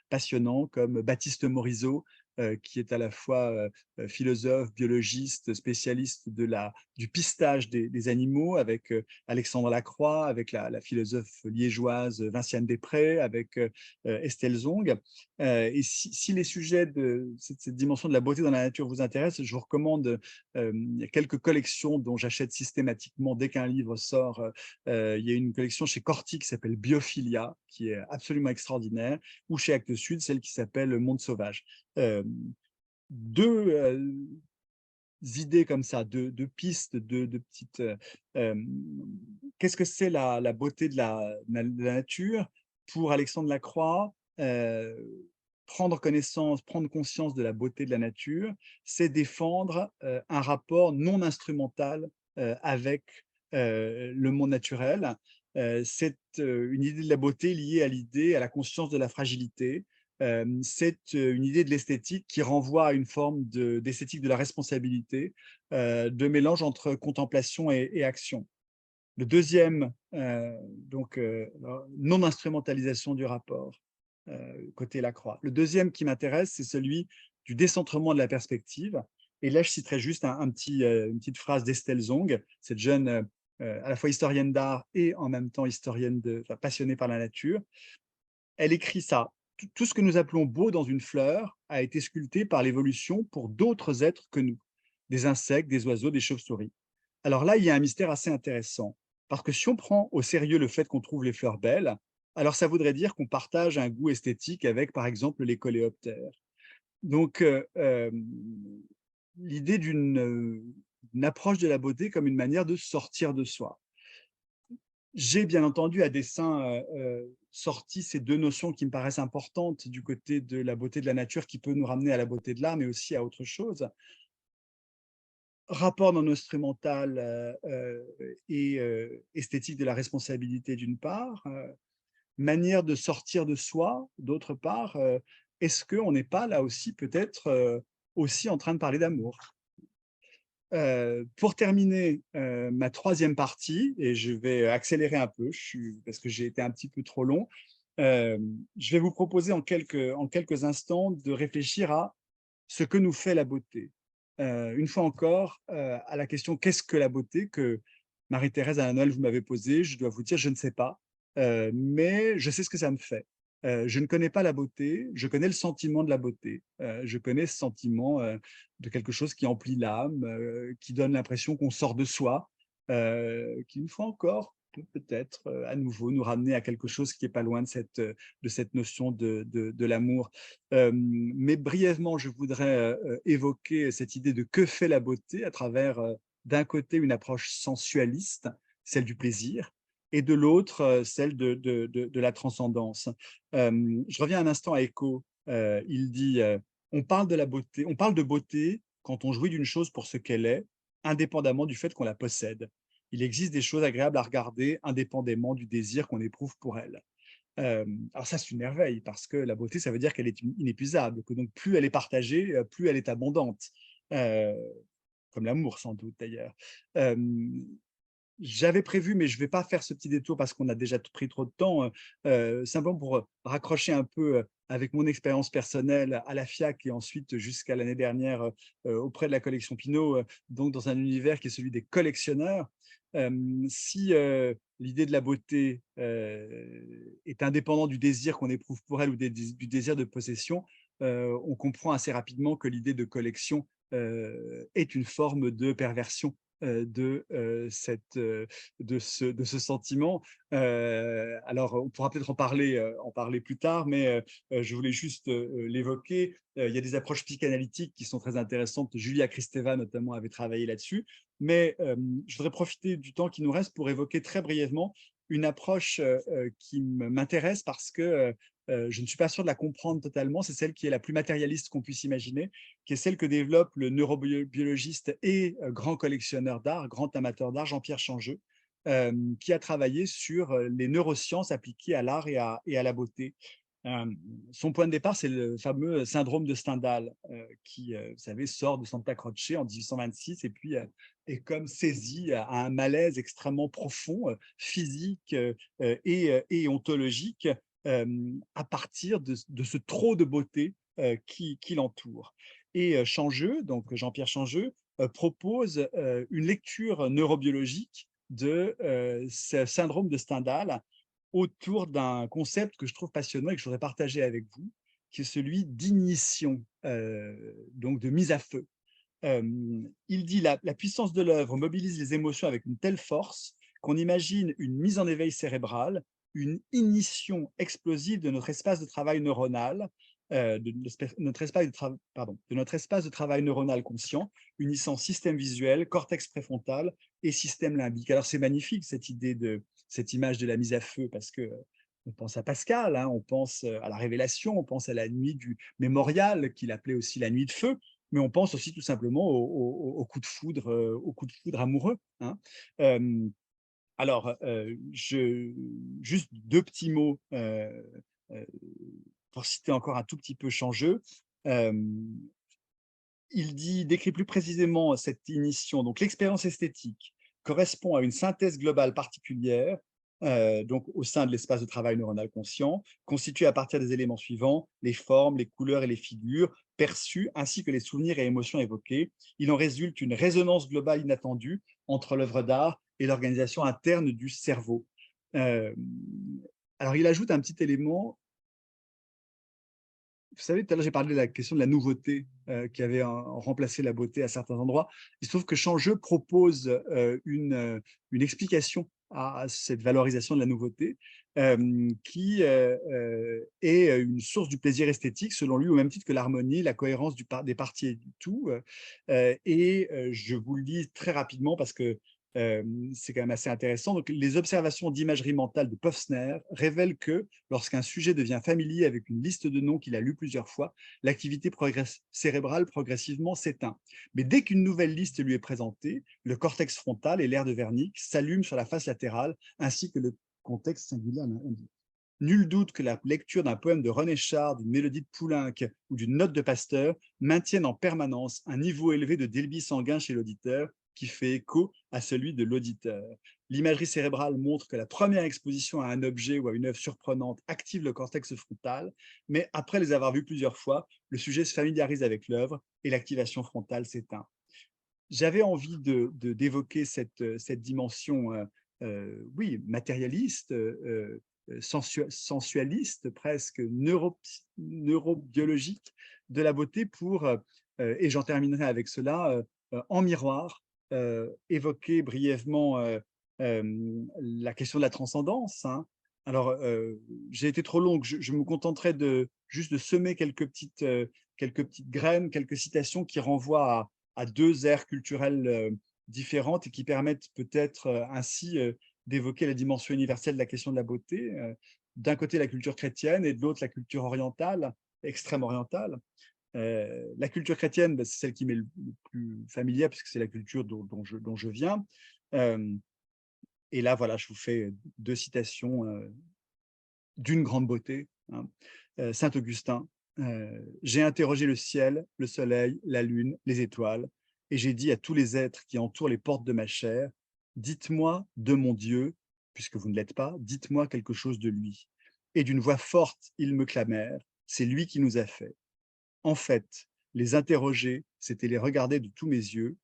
passionnants, comme Baptiste Morisot, qui est à la fois philosophe, biologiste, spécialiste du pistage des animaux, avec Alexandre Lacroix, avec la philosophe liégeoise Vinciane Després, avec Estelle Zong. Et si les sujets de cette dimension de la beauté dans la nature vous intéressent, je vous recommande quelques collections dont j'achète systématiquement dès qu'un livre sort. Il y a une collection chez Corti qui s'appelle Biophilia, qui est absolument extraordinaire, ou chez Actes Sud, celle qui s'appelle Monde sauvage. Deux idées comme ça, deux pistes, deux petites... Qu'est-ce que c'est la beauté de la nature? Pour Alexandre Lacroix, prendre conscience de la beauté de la nature, c'est défendre un rapport non instrumental avec le monde naturel. C'est une idée de la beauté liée à la conscience de la fragilité. C'est une idée de l'esthétique qui renvoie à une forme d'esthétique de la responsabilité, de mélange entre contemplation et action. Le deuxième, non-instrumentalisation du rapport, côté Lacroix. Le deuxième qui m'intéresse, c'est celui du décentrement de la perspective. Et là, je citerai juste une petite phrase d'Estelle Zong, cette jeune à la fois historienne d'art et en même temps passionnée par la nature. Elle écrit ça: tout ce que nous appelons beau dans une fleur a été sculpté par l'évolution pour d'autres êtres que nous, des insectes, des oiseaux, des chauves-souris. Alors là, il y a un mystère assez intéressant, parce que si on prend au sérieux le fait qu'on trouve les fleurs belles, alors ça voudrait dire qu'on partage un goût esthétique avec, par exemple, les coléoptères. Donc, l'idée d'une approche de la beauté comme une manière de sortir de soi. J'ai bien entendu à dessein sorti ces deux notions qui me paraissent importantes du côté de la beauté de la nature qui peut nous ramener à la beauté de l'art, mais aussi à autre chose. Rapport non instrumental et esthétique de la responsabilité d'une part, manière de sortir de soi d'autre part. Est-ce qu'on n'est pas là aussi peut-être aussi en train de parler d'amour? Pour terminer ma troisième partie, et je vais accélérer un peu parce que j'ai été un petit peu trop long, je vais vous proposer en quelques instants de réfléchir à ce que nous fait la beauté. Une fois encore, à la question «Qu'est-ce que la beauté?» que Marie-Thérèse à Noël vous m'avez posée, je dois vous dire: «Je ne sais pas, mais je sais ce que ça me fait». Je ne connais pas la beauté, je connais le sentiment de la beauté. Je connais ce sentiment, de quelque chose qui emplit l'âme, qui donne l'impression qu'on sort de soi, qui une fois encore peut peut-être, à nouveau nous ramener à quelque chose qui est pas loin de cette notion de l'amour. Mais brièvement, je voudrais, évoquer cette idée de que fait la beauté à travers, d'un côté une approche sensualiste, celle du plaisir, et de l'autre, celle de la transcendance. Je reviens un instant à Eco. Il dit, «On parle de la beauté, on parle de beauté quand on jouit d'une chose pour ce qu'elle est, indépendamment du fait qu'on la possède. Il existe des choses agréables à regarder indépendamment du désir qu'on éprouve pour elles». Alors ça, c'est une merveille parce que la beauté, ça veut dire qu'elle est inépuisable, que donc plus elle est partagée, plus elle est abondante, heu, comme l'amour sans doute d'ailleurs. Hem, J'avais prévu, mais je ne vais pas faire ce petit détour parce qu'on a déjà pris trop de temps, simplement pour, raccrocher un peu, avec mon expérience personnelle à la FIAC et ensuite jusqu'à l'année dernière, auprès de la collection Pinault, donc dans un univers qui est celui des collectionneurs. Si, l'idée de la beauté, est indépendante du désir qu'on éprouve pour elle ou du désir de possession, on comprend assez rapidement que l'idée de collection, est une forme de perversion de ce sentiment. Alors, on pourra peut-être en parler plus tard, mais je voulais juste l'évoquer. Il y a des approches psychanalytiques qui sont très intéressantes. Julia Kristeva, notamment, avait travaillé là-dessus. Mais je voudrais profiter du temps qui nous reste pour évoquer très brièvement une approche qui m'intéresse parce que je ne suis pas sûr de la comprendre totalement. C'est celle qui est la plus matérialiste qu'on puisse imaginer, qui est celle que développe le neurobiologiste et grand collectionneur d'art, grand amateur d'art, Jean-Pierre Changeux, qui a travaillé sur les neurosciences appliquées à l'art et à la beauté. Son point de départ, c'est le fameux syndrome de Stendhal, qui, vous savez, sort de Santa Croce en 1826 et puis est comme saisi à un malaise extrêmement profond, physique et ontologique, à partir de ce trop de beauté qui l'entoure. Et Changeux, donc Jean-Pierre Changeux, propose une lecture neurobiologique de ce syndrome de Stendhal autour d'un concept que je trouve passionnant et que je voudrais partager avec vous, qui est celui d'initiation, donc de mise à feu. Il dit: La puissance de l'œuvre mobilise les émotions avec une telle force qu'on imagine une mise en éveil cérébrale, une ignition explosive de notre espace de travail neuronal, de notre espace de travail neuronal conscient, unissant système visuel, cortex préfrontal et système limbique. Alors c'est magnifique cette image de la mise à feu parce que on pense à Pascal, hein, on pense à la révélation, on pense à la nuit du mémorial qu'il appelait aussi la nuit de feu, mais on pense aussi tout simplement au coup de foudre amoureux, hein. Hem, alors, juste 2 petits mots, heu, pour citer encore un tout petit peu Changeux. Hem, il décrit plus précisément cette ignition, donc l'expérience esthétique correspond à une synthèse globale particulière, donc au sein de l'espace de travail neuronal conscient, constitué à partir des éléments suivants: les formes, les couleurs et les figures perçues, ainsi que les souvenirs et émotions évoqués. Il en résulte une résonance globale inattendue entre l'œuvre d'art et l'organisation interne du cerveau. Hem, alors il ajoute un petit élément. Vous savez, tout à l'heure, j'ai parlé de la question de la nouveauté, qui avait remplacé la beauté à certains endroits. Il se trouve que Changeux propose, une explication à cette valorisation de la nouveauté, qui, est une source du plaisir esthétique selon lui, au même titre que l'harmonie, la cohérence des parties et du tout, je vous le dis très rapidement parce que, C'est quand même assez intéressant. Donc, les observations d'imagerie mentale de Pofsner révèlent que lorsqu'un sujet devient familier avec une liste de noms qu'il a lu plusieurs fois, l'activité cérébrale progressivement s'éteint. Mais dès qu'une nouvelle liste lui est présentée, le cortex frontal et l'aire de Wernicke s'allument sur la face latérale ainsi que le contexte singulier. Nul doute que la lecture d'un poème de René Char, d'une mélodie de Poulenc ou d'une note de Pasteur maintiennent en permanence un niveau élevé de débit sanguin chez l'auditeur qui fait écho à celui de l'auditeur. L'imagerie cérébrale montre que la première exposition à un objet ou à une œuvre surprenante active le cortex frontal, mais après les avoir vus plusieurs fois, le sujet se familiarise avec l'œuvre et l'activation frontale s'éteint. J'avais envie d'évoquer cette dimension oui, matérialiste, sensualiste, presque neurobiologique de la beauté et j'en terminerai avec cela, en miroir, évoquer brièvement la question de la transcendance. Hein. Alors, j'ai été trop long, je me contenterai juste de semer quelques petites graines, quelques citations qui renvoient à deux aires culturelles différentes et qui permettent peut-être ainsi d'évoquer la dimension universelle de la question de la beauté. D'un côté, la culture chrétienne et de l'autre, la culture orientale, extrême orientale. La culture chrétienne, bah, c'est celle qui m'est le plus familière puisque c'est la culture dont je viens. Et là, voilà, je vous fais deux citations d'une grande beauté. Hein. Saint Augustin, j'ai interrogé le ciel, le soleil, la lune, les étoiles, et j'ai dit à tous les êtres qui entourent les portes de ma chair, dites-moi de mon Dieu, puisque vous ne l'êtes pas, dites-moi quelque chose de lui. Et d'une voix forte, ils me clamèrent, c'est lui qui nous a fait. En fait, les interroger, c'était les regarder de tous mes yeux,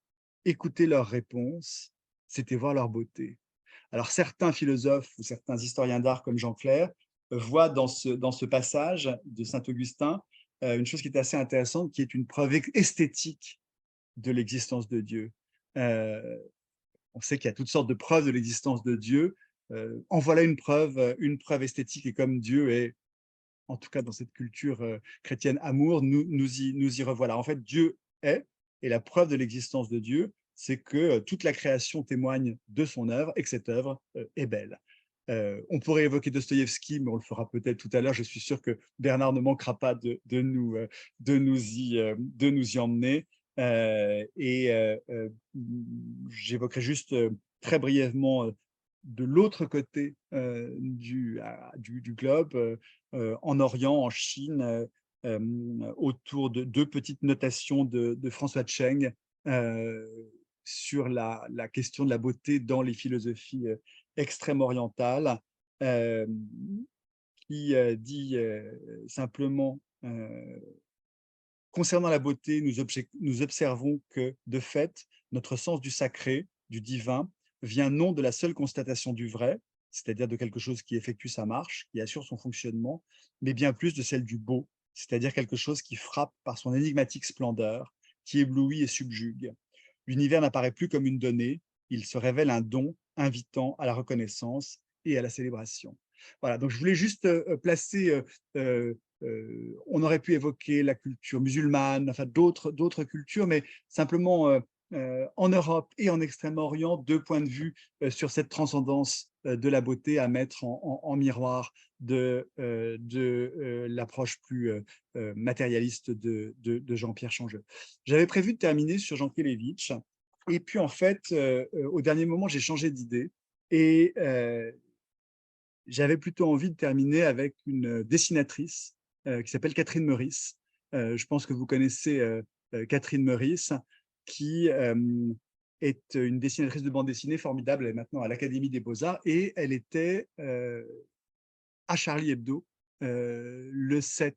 écouter leurs réponses, c'était voir leur beauté. Alors certains philosophes ou certains historiens d'art comme Jean Clair voient dans ce passage de Saint-Augustin une chose qui est assez intéressante, qui est une preuve esthétique de l'existence de Dieu. On sait qu'il y a toutes sortes de preuves de l'existence de Dieu. En voilà une preuve esthétique, et comme Dieu est, en tout cas dans cette culture chrétienne amour, nous y revoilà. En fait, Dieu est, et la preuve de l'existence de Dieu, c'est que toute la création témoigne de son œuvre et que cette œuvre est belle. On pourrait évoquer Dostoïevski, mais on le fera peut-être tout à l'heure. Je suis sûr que Bernard ne manquera pas de nous y emmener. J'évoquerai juste très brièvement de l'autre côté du globe, en Orient, en Chine, autour de deux petites notations de François Cheng sur la question de la beauté dans les philosophies extrême-orientales, qui dit simplement concernant la beauté, nous observons que, de fait, notre sens du sacré, du divin, vient non de la seule constatation du vrai, c'est-à-dire de quelque chose qui effectue sa marche, qui assure son fonctionnement, mais bien plus de celle du beau, c'est-à-dire quelque chose qui frappe par son énigmatique splendeur, qui éblouit et subjugue. L'univers n'apparaît plus comme une donnée, il se révèle un don invitant à la reconnaissance et à la célébration. Voilà, donc je voulais juste placer on aurait pu évoquer la culture musulmane, enfin d'autres cultures, mais simplement en Europe et en Extrême-Orient, deux points de vue sur cette transcendance de la beauté à mettre en miroir de l'approche plus matérialiste de Jean-Pierre Changeux. J'avais prévu de terminer sur Jean Kelevitch, et puis en fait, au dernier moment, j'ai changé d'idée, et j'avais plutôt envie de terminer avec une dessinatrice qui s'appelle Catherine Meurice. Je pense que vous connaissez Catherine Meurice, qui est une dessinatrice de bande dessinée formidable. Elle est maintenant à l'Académie des Beaux-Arts, et elle était à Charlie Hebdo le 7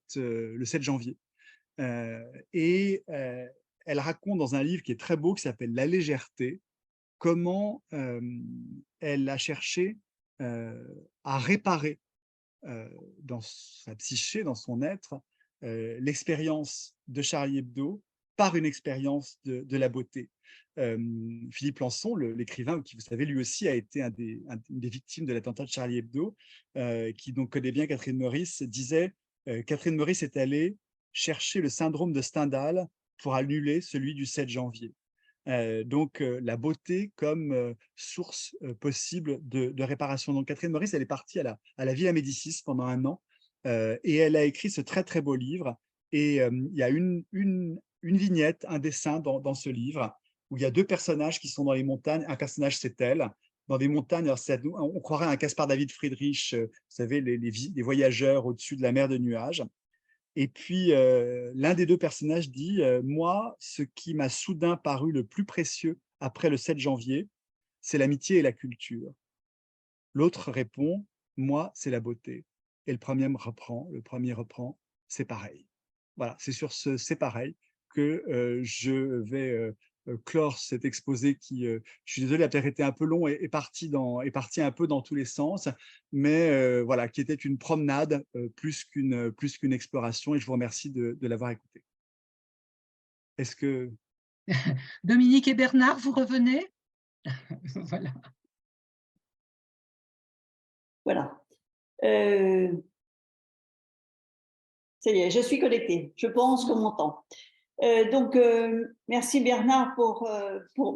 janvier. Elle raconte dans un livre qui est très beau, qui s'appelle La légèreté, comment elle a cherché à réparer dans sa psyché, dans son être, l'expérience de Charlie Hebdo par une expérience de la beauté. Philippe Lançon, l'écrivain, qui, vous savez, lui aussi a été une des victimes de l'attentat de Charlie Hebdo, qui donc connaît bien Catherine Meurice, disait Catherine Meurice est allée chercher le syndrome de Stendhal pour annuler celui du 7 janvier. Donc, la beauté comme source possible de réparation. Donc, Catherine Maurice, elle est partie à la Villa Médicis pendant 1 an et elle a écrit ce très, très beau livre. Et il y a une vignette, un dessin dans ce livre où il y a 2 personnages qui sont dans les montagnes. Un personnage, c'est elle, dans des montagnes. Alors, on croirait un Caspar David Friedrich, vous savez, les voyageurs au-dessus de la mer de nuages. Et puis, l'un des 2 personnages dit moi, ce qui m'a soudain paru le plus précieux après le 7 janvier, c'est l'amitié et la culture. L'autre répond moi, c'est la beauté. Et le premier reprend c'est pareil. Voilà, c'est sur ce c'est pareil que je vais clore cet exposé qui, je suis désolé, a peut-être été un peu long et est parti un peu dans tous les sens, mais voilà, qui était une promenade plus qu'une exploration, et je vous remercie de l'avoir écouté. Est-ce que… Dominique et Bernard, vous revenez? Voilà. Voilà. Ça y est, je suis connectée. Je pense qu'on m'entend. Donc, merci Bernard pour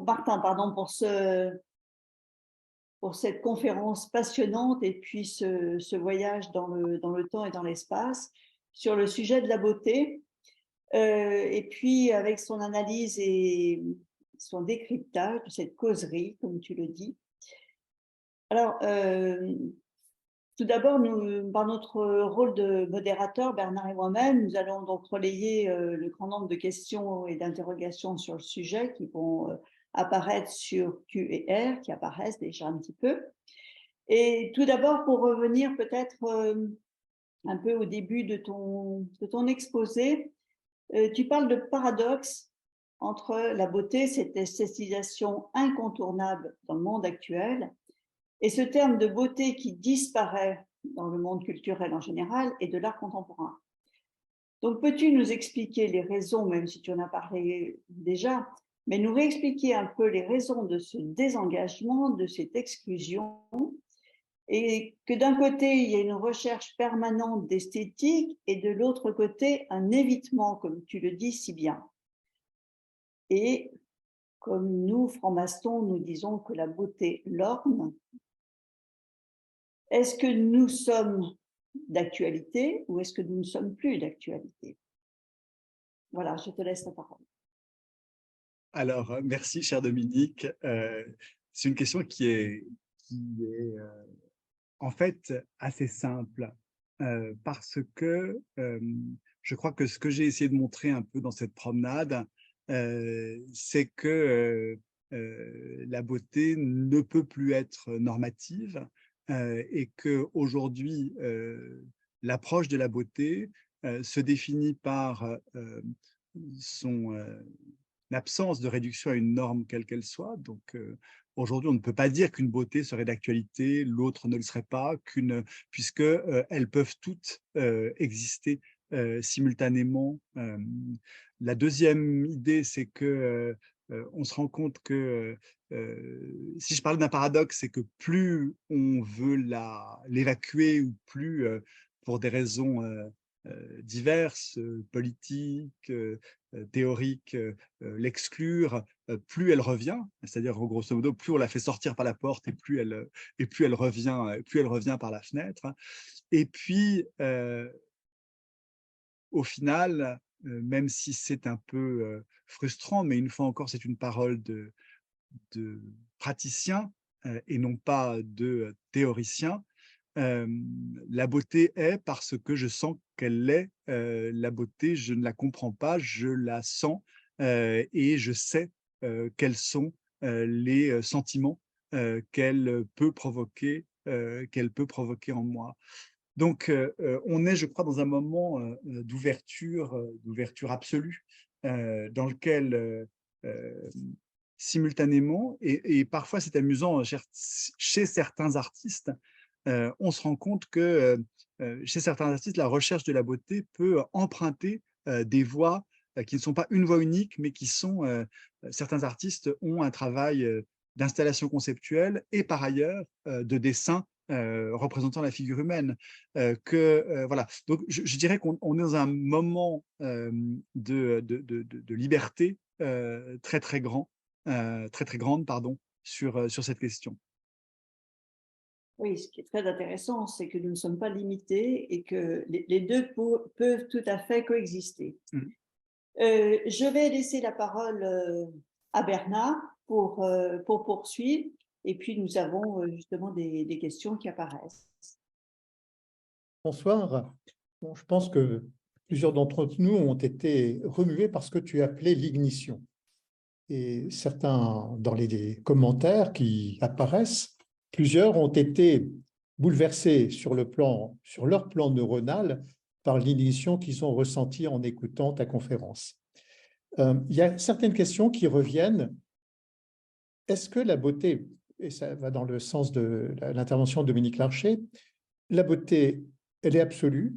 Martin, pardon, pour cette conférence passionnante et puis ce voyage dans le temps et dans l'espace sur le sujet de la beauté. Et puis, avec son analyse et son décryptage de cette causerie, comme tu le dis. Alors, tout d'abord, par notre rôle de modérateur, Bernard et moi-même, nous allons donc relayer le grand nombre de questions et d'interrogations sur le sujet qui vont apparaître sur Q et R, qui apparaissent déjà un petit peu. Et tout d'abord, pour revenir peut-être un peu au début de ton exposé, tu parles de paradoxe entre la beauté, cette esthétisation incontournable dans le monde actuel, et ce terme de beauté qui disparaît dans le monde culturel en général et de l'art contemporain. Donc, peux-tu nous expliquer les raisons, même si tu en as parlé déjà, mais nous réexpliquer un peu les raisons de ce désengagement, de cette exclusion, et que d'un côté, il y a une recherche permanente d'esthétique et de l'autre côté, un évitement, comme tu le dis si bien. Et comme nous, francs-maçons, nous disons que la beauté l'orne, est-ce que nous sommes d'actualité ou est-ce que nous ne sommes plus d'actualité? Voilà, je te laisse la parole. Alors, merci, cher Dominique. C'est une question qui est en fait assez simple parce que je crois que ce que j'ai essayé de montrer un peu dans cette promenade, c'est que la beauté ne peut plus être normative et qu'aujourd'hui, l'approche de la beauté se définit par son l'absence de réduction à une norme quelle qu'elle soit. Donc, aujourd'hui, on ne peut pas dire qu'une beauté serait d'actualité, l'autre ne le serait pas, puisque elles peuvent toutes exister simultanément. La deuxième idée, c'est que on se rend compte que si je parle d'un paradoxe, c'est que plus on veut l'évacuer ou plus, pour des raisons diverses, politiques, théoriques, l'exclure, plus elle revient, c'est-à-dire grosso modo, plus on la fait sortir par la porte et plus elle revient par la fenêtre. Et puis, au final, même si c'est un peu frustrant, mais une fois encore, c'est une parole de praticien et non pas de théoricien. La beauté est parce que je sens qu'elle l'est. La beauté, je ne la comprends pas, je la sens et je sais quels sont les sentiments qu'elle peut provoquer en moi. Donc, on est, je crois, dans un moment d'ouverture absolue dans lequel simultanément, et parfois c'est amusant, chez certains artistes, on se rend compte que chez certains artistes, la recherche de la beauté peut emprunter des voies qui ne sont pas une voie unique, mais qui sont, certains artistes ont un travail d'installation conceptuelle et par ailleurs de dessin représentant la figure humaine. Voilà. Donc, je dirais qu'on est dans un moment de liberté très, très grand très très grande, pardon, sur cette question. Oui, ce qui est très intéressant, c'est que nous ne sommes pas limités et que les deux peuvent tout à fait coexister. Mmh. Je vais laisser la parole à Bernard pour poursuivre et puis nous avons justement des questions qui apparaissent. Bonsoir. Bon, je pense que plusieurs d'entre nous ont été remués par ce que tu appelais l'ignition. Et certains, dans les commentaires qui apparaissent, plusieurs ont été bouleversés sur leur plan neuronal par l'ignition qu'ils ont ressentie en écoutant ta conférence. Il y a certaines questions qui reviennent. Est-ce que la beauté, et ça va dans le sens de l'intervention de Dominique Larcher, la beauté, elle est absolue,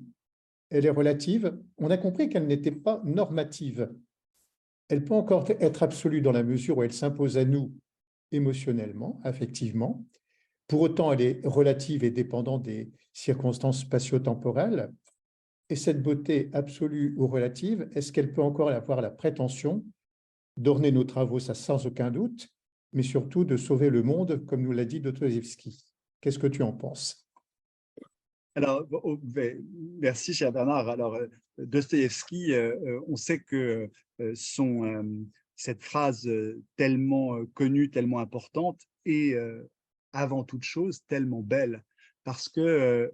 elle est relative. On a compris qu'elle n'était pas normative. Elle peut encore être absolue dans la mesure où elle s'impose à nous émotionnellement, affectivement. Pour autant, elle est relative et dépendante des circonstances spatio-temporelles. Et cette beauté absolue ou relative, est-ce qu'elle peut encore avoir la prétention d'orner nos travaux, ça sans aucun doute, mais surtout de sauver le monde, comme nous l'a dit Dostoïevski? Qu'est-ce que tu en penses? Alors, merci, cher Bernard. Alors, Dostoïevski, on sait que cette phrase tellement connue, tellement importante, est avant toute chose tellement belle, parce que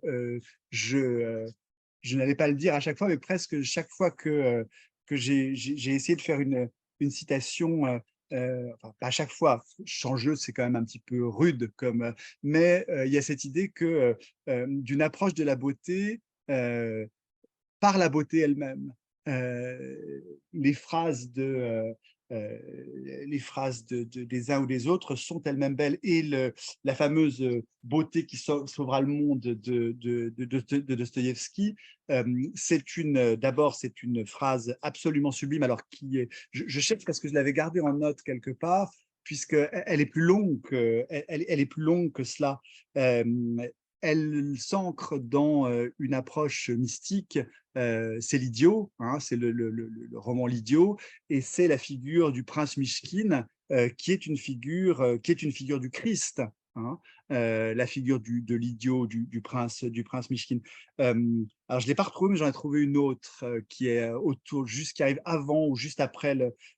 je n'allais pas le dire à chaque fois, mais presque chaque fois que j'ai essayé de faire une citation, enfin, pas à chaque fois, changeuse, c'est quand même un petit peu rude, mais il y a cette idée que d'une approche de la beauté par la beauté elle-même. Les phrases des uns ou des autres sont elles-mêmes belles, et la fameuse beauté qui sauvera le monde de Dostoïevski, d'abord c'est une phrase absolument sublime, alors je cherche parce que je l'avais gardée en note quelque part, puisqu'elle est plus longue elle est plus longue que cela. Elle s'ancre dans une approche mystique. C'est l'Idiot, hein, c'est le roman L'Idiot, et c'est la figure du prince Mishkin, qui est une figure du Christ, hein, la figure de l'idiot du prince Mishkin. Alors je l'ai pas retrouvée, mais j'en ai trouvé une autre qui est qui arrive avant ou juste après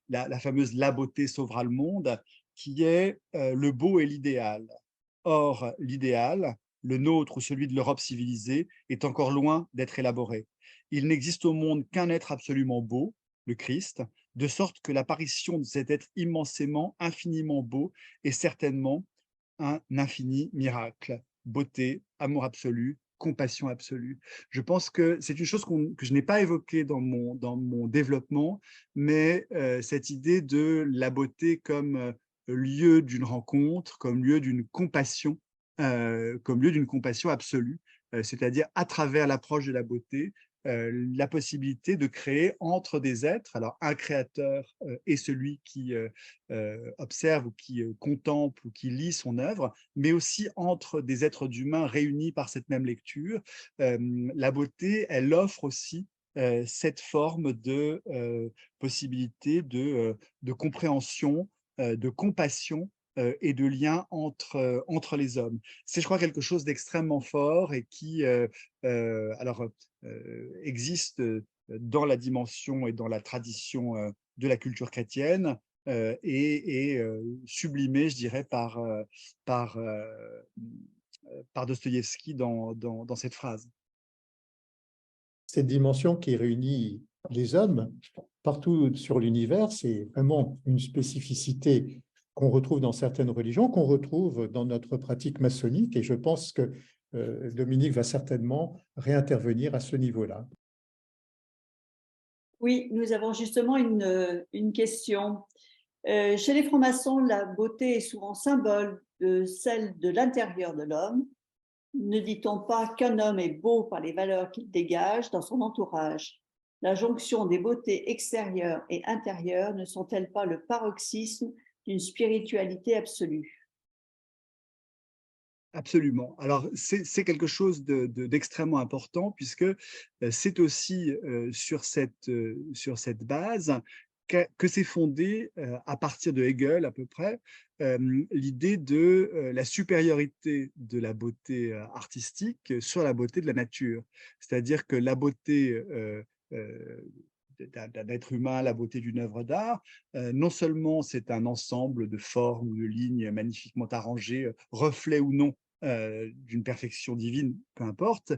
la fameuse La beauté sauvera le monde, qui est le beau et l'idéal. Or, l'idéal, le nôtre ou celui de l'Europe civilisée, est encore loin d'être élaboré. Il n'existe au monde qu'un être absolument beau, le Christ, de sorte que l'apparition de cet être immensément, infiniment beau est certainement un infini miracle. Beauté, amour absolu, compassion absolue. Je pense que c'est une chose que je n'ai pas évoquée dans mon développement, mais cette idée de la beauté comme lieu d'une rencontre, comme lieu d'une compassion absolue, c'est-à-dire à travers l'approche de la beauté, la possibilité de créer entre des êtres, alors un créateur et celui qui observe ou qui contemple ou qui lit son œuvre, mais aussi entre des êtres humains réunis par cette même lecture. La beauté, elle offre aussi cette forme de possibilité de compréhension, de compassion et de lien entre les hommes. C'est, je crois, quelque chose d'extrêmement fort et qui existe dans la dimension et dans la tradition de la culture chrétienne, et sublimé, je dirais, par Dostoïevski dans cette phrase. Cette dimension qui réunit les hommes partout sur l'univers, c'est vraiment une spécificité qu'on retrouve dans certaines religions, qu'on retrouve dans notre pratique maçonnique, et je pense que Dominique va certainement réintervenir à ce niveau-là. Oui, nous avons justement une question. Chez les francs-maçons, la beauté est souvent symbole de celle de l'intérieur de l'homme. Ne dit-on pas qu'un homme est beau par les valeurs qu'il dégage dans son entourage? La jonction des beautés extérieures et intérieures ne sont-elles pas le paroxysme d'une spiritualité absolue? Absolument. Alors, c'est quelque chose d'extrêmement important, puisque c'est aussi sur cette base que s'est fondée, à partir de Hegel à peu près, l'idée de la supériorité de la beauté artistique sur la beauté de la nature. C'est-à-dire que la beauté d'un être humain, la beauté d'une œuvre d'art, non seulement c'est un ensemble de formes ou de lignes magnifiquement arrangées, reflet ou non d'une perfection divine, peu importe,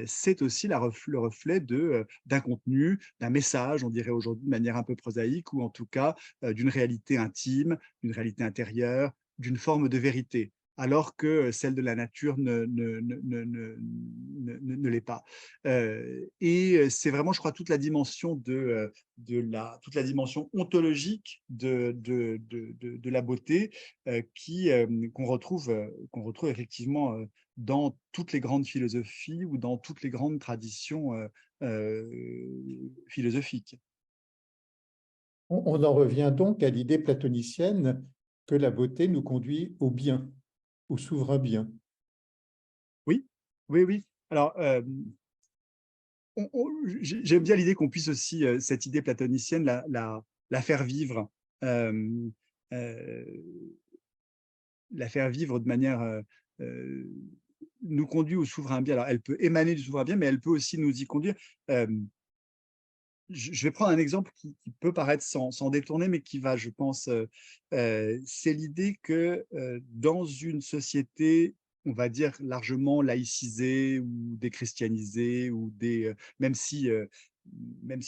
c'est aussi le reflet d'un contenu, d'un message, on dirait aujourd'hui de manière un peu prosaïque, ou en tout cas d'une réalité intime, d'une réalité intérieure, d'une forme de vérité, alors que celle de la nature ne l'est pas. Et c'est vraiment, je crois, toute la dimension toute la dimension ontologique de la beauté qu'on retrouve effectivement dans toutes les grandes philosophies ou dans toutes les grandes traditions philosophiques. On en revient donc à l'idée platonicienne que la beauté nous conduit au bien, au souverain bien. Oui, oui, oui. Alors, j'aime bien l'idée qu'on puisse aussi, cette idée platonicienne, la faire vivre, euh, euh, la faire vivre de manière nous conduit au souverain bien. Alors, elle peut émaner du souverain bien, mais elle peut aussi nous y conduire. Je vais prendre un exemple qui peut paraître sans détourner, mais qui va, je pense, c'est l'idée que dans une société, on va dire largement laïcisée ou déchristianisée, ou même si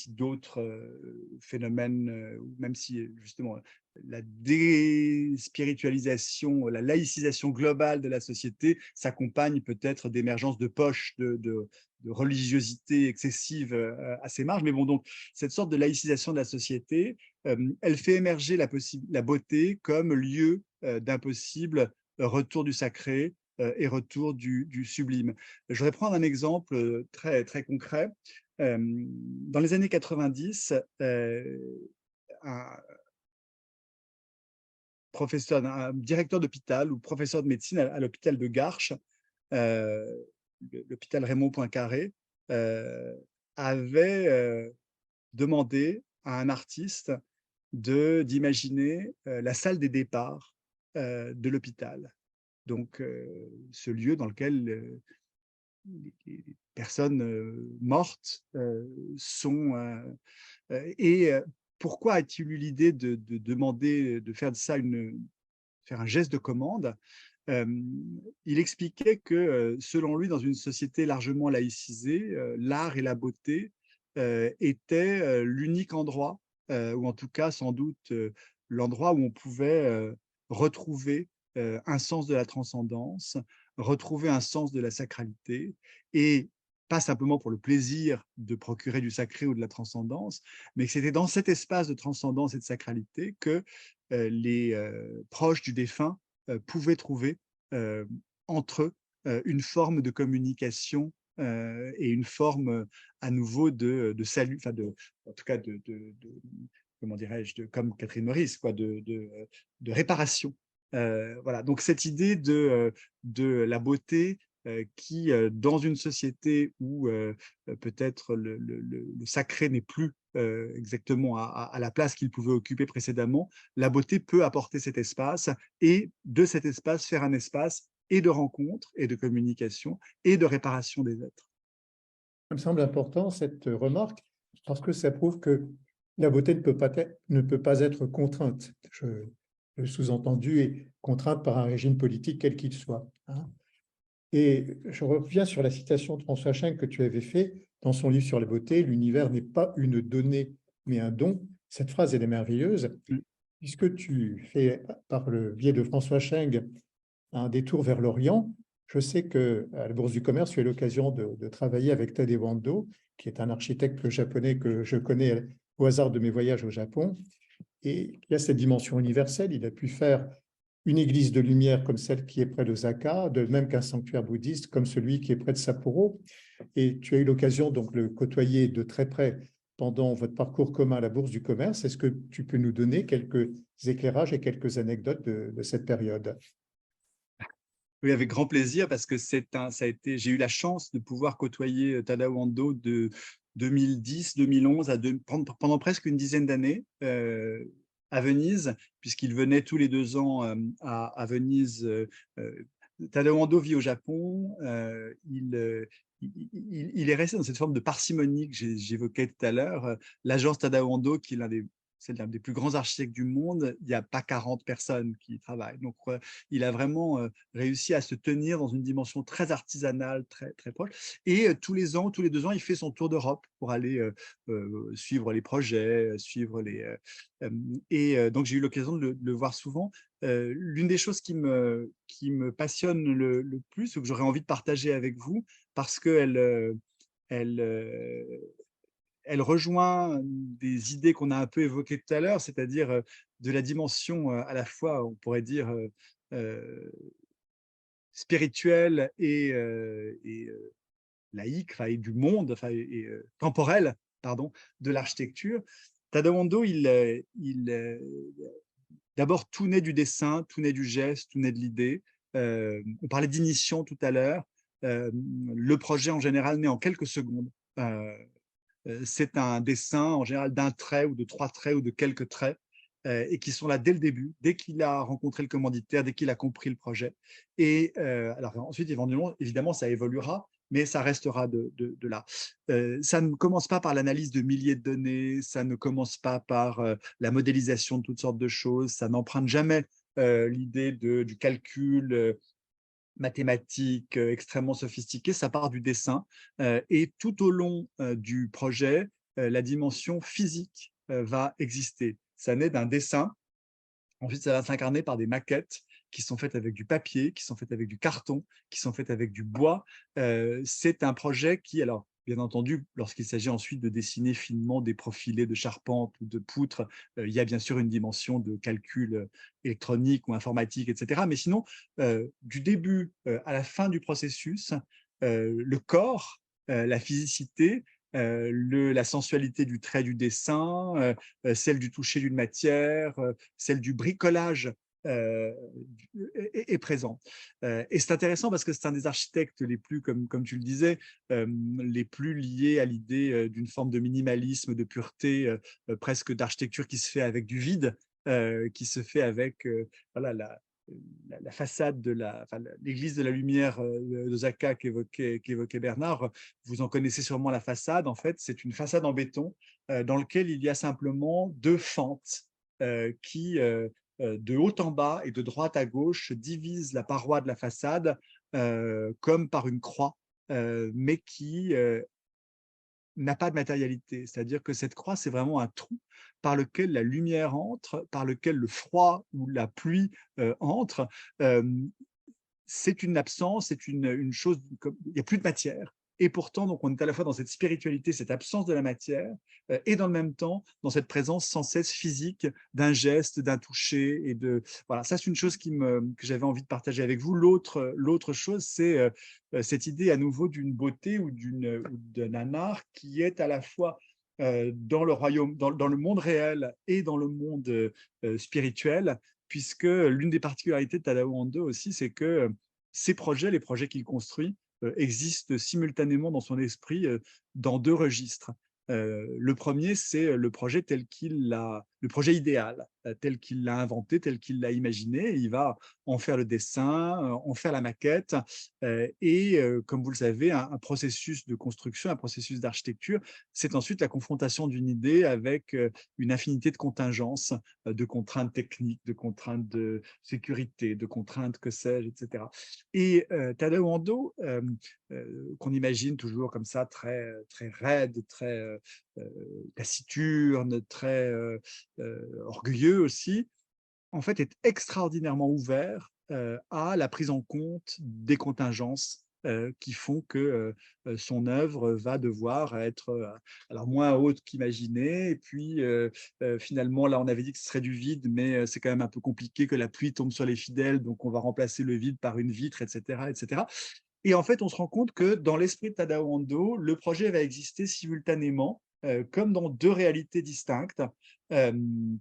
d'autres phénomènes, ou même si justement la déspiritualisation, la laïcisation globale de la société s'accompagne peut-être d'émergence de poches de religiosité excessive à ses marges. Mais bon, donc, cette sorte de laïcisation de la société, elle fait émerger la beauté comme lieu d'un possible retour du sacré et retour du sublime. Je voudrais prendre un exemple très, très concret. Dans les années 90, un directeur d'hôpital ou professeur de médecine à l'hôpital de Garches, l'hôpital Raymond Poincaré, avait demandé à un artiste d'imaginer la salle des départs de l'hôpital. Donc, ce lieu dans lequel les personnes mortes sont. Et pourquoi a-t-il eu l'idée de demander, de faire de ça faire un geste de commande? Il expliquait que, selon lui, dans une société largement laïcisée, l'art et la beauté étaient l'unique endroit, ou en tout cas sans doute l'endroit où on pouvait retrouver un sens de la transcendance, retrouver un sens de la sacralité, et pas simplement pour le plaisir de procurer du sacré ou de la transcendance, mais que c'était dans cet espace de transcendance et de sacralité que les proches du défunt pouvaient trouver entre eux une forme de communication et une forme à nouveau de salut, enfin en tout cas comment dirais-je, comme Catherine Meurice, quoi, de réparation. Voilà, donc cette idée de la beauté qui, dans une société où peut-être le sacré n'est plus exactement à la place qu'il pouvait occuper précédemment, la beauté peut apporter cet espace, et de cet espace faire un espace et de rencontre et de communication et de réparation des êtres. Ça me semble important cette remarque, parce que ça prouve que la beauté ne peut pas être contrainte. Le sous-entendu est contrainte par un régime politique quel qu'il soit. Et je reviens sur la citation de François Schenck que tu avais fait dans son livre sur la beauté. L'univers n'est pas une donnée, mais un don. Cette phrase, elle est merveilleuse, puisque tu fais, par le biais de François Schenck, un détour vers l'Orient. Je sais qu'à la Bourse du Commerce, tu as eu l'occasion de travailler avec Tadeu Ando, qui est un architecte japonais que je connais au hasard de mes voyages au Japon. Et il y a cette dimension universelle. Il a pu faire une église de lumière comme celle qui est près d'Osaka, de même qu'un sanctuaire bouddhiste comme celui qui est près de Sapporo. Et tu as eu l'occasion donc de le côtoyer de très près pendant votre parcours commun à la Bourse du Commerce. Est-ce que tu peux nous donner quelques éclairages et quelques anecdotes de cette période? Oui, avec grand plaisir, parce que j'ai eu la chance de pouvoir côtoyer Tadao Ando 2010, 2011, pendant presque une dizaine d'années à Venise, puisqu'il venait tous les 2 ans à Venise. Tadao Ando vit au Japon. Il est resté dans cette forme de parcimonie que j'évoquais tout à l'heure. L'agence Tadao Ando, qui est c'est l'un des plus grands architectes du monde, il n'y a pas 40 personnes qui y travaillent. Donc, il a vraiment réussi à se tenir dans une dimension très artisanale, très, très proche. Et tous les 2 ans, il fait son tour d'Europe pour aller suivre les projets, suivre les… donc, j'ai eu l'occasion de le voir souvent. L'une des choses qui me passionne le plus, ou que j'aurais envie de partager avec vous, parce qu'elle elle rejoint des idées qu'on a un peu évoquées tout à l'heure, c'est-à-dire de la dimension à la fois, on pourrait dire, spirituelle et laïque, et du monde, et temporelle, pardon, de l'architecture. Tadao Ando, d'abord, tout naît du dessin, tout naît du geste, tout naît de l'idée. On parlait d'initiation tout à l'heure. Le projet, en général, naît en quelques secondes. C'est un dessin, en général, d'un trait ou de 3 traits ou de quelques traits, et qui sont là dès le début, dès qu'il a rencontré le commanditaire, dès qu'il a compris le projet. Et alors ensuite, évidemment, ça évoluera, mais ça restera de là. Ça ne commence pas par l'analyse de milliers de données, ça ne commence pas par la modélisation de toutes sortes de choses, ça n'emprunte jamais l'idée du calcul mathématique extrêmement sophistiqué, ça part du dessin. Et tout au long du projet, la dimension physique va exister. Ça naît d'un dessin. Ensuite, ça va s'incarner par des maquettes qui sont faites avec du papier, qui sont faites avec du carton, qui sont faites avec du bois. C'est un projet qui, alors, bien entendu, lorsqu'il s'agit ensuite de dessiner finement des profilés de charpente ou de poutres, il y a bien sûr une dimension de calcul électronique ou informatique, etc. Mais sinon, du début à la fin du processus, le corps, la physicité, la sensualité du trait du dessin, celle du toucher d'une matière, celle du bricolage est présent. Et c'est intéressant parce que c'est un des architectes les plus, comme tu le disais, les plus liés à l'idée d'une forme de minimalisme, de pureté, presque d'architecture qui se fait avec du vide, qui se fait avec voilà, la façade de l'église de la Lumière d'Osaka qu'évoquait Bernard. Vous en connaissez sûrement la façade. En fait, c'est une façade en béton dans laquelle il y a simplement 2 fentes qui, de haut en bas et de droite à gauche, divisent la paroi de la façade comme par une croix, mais qui n'a pas de matérialité. C'est-à-dire que cette croix, c'est vraiment un trou par lequel la lumière entre, par lequel le froid ou la pluie entre. C'est une absence, c'est une chose, il n'y a plus de matière. Et pourtant, donc, on est à la fois dans cette spiritualité, cette absence de la matière, et dans le même temps, dans cette présence sans cesse physique d'un geste, d'un toucher. Voilà, ça, c'est une chose que j'avais envie de partager avec vous. L'autre chose, c'est cette idée à nouveau d'une beauté ou d'un art qui est à la fois dans le royaume, dans le monde réel et dans le monde spirituel, puisque l'une des particularités de Tadao Ando aussi, c'est que ces projets, les projets qu'il construit, existent simultanément dans son esprit dans 2 registres. Le premier, c'est le projet le projet idéal, tel qu'il l'a inventé, tel qu'il l'a imaginé. Il va en faire le dessin, en faire la maquette. Et comme vous le savez, un processus de construction, un processus d'architecture, c'est ensuite la confrontation d'une idée avec une infinité de contingences, de contraintes techniques, de contraintes de sécurité, de contraintes que sais-je, etc. Et Tadao Ando, qu'on imagine toujours comme ça, très, très raide, très taciturne, très orgueilleux aussi, en fait, est extraordinairement ouvert à la prise en compte des contingences qui font que son œuvre va devoir être alors moins haute qu'imaginée. Et puis, finalement, là, on avait dit que ce serait du vide, mais c'est quand même un peu compliqué que la pluie tombe sur les fidèles, donc on va remplacer le vide par une vitre, etc., etc. Et en fait, on se rend compte que dans l'esprit de Tadao Ando, le projet va exister simultanément, comme dans 2 réalités distinctes,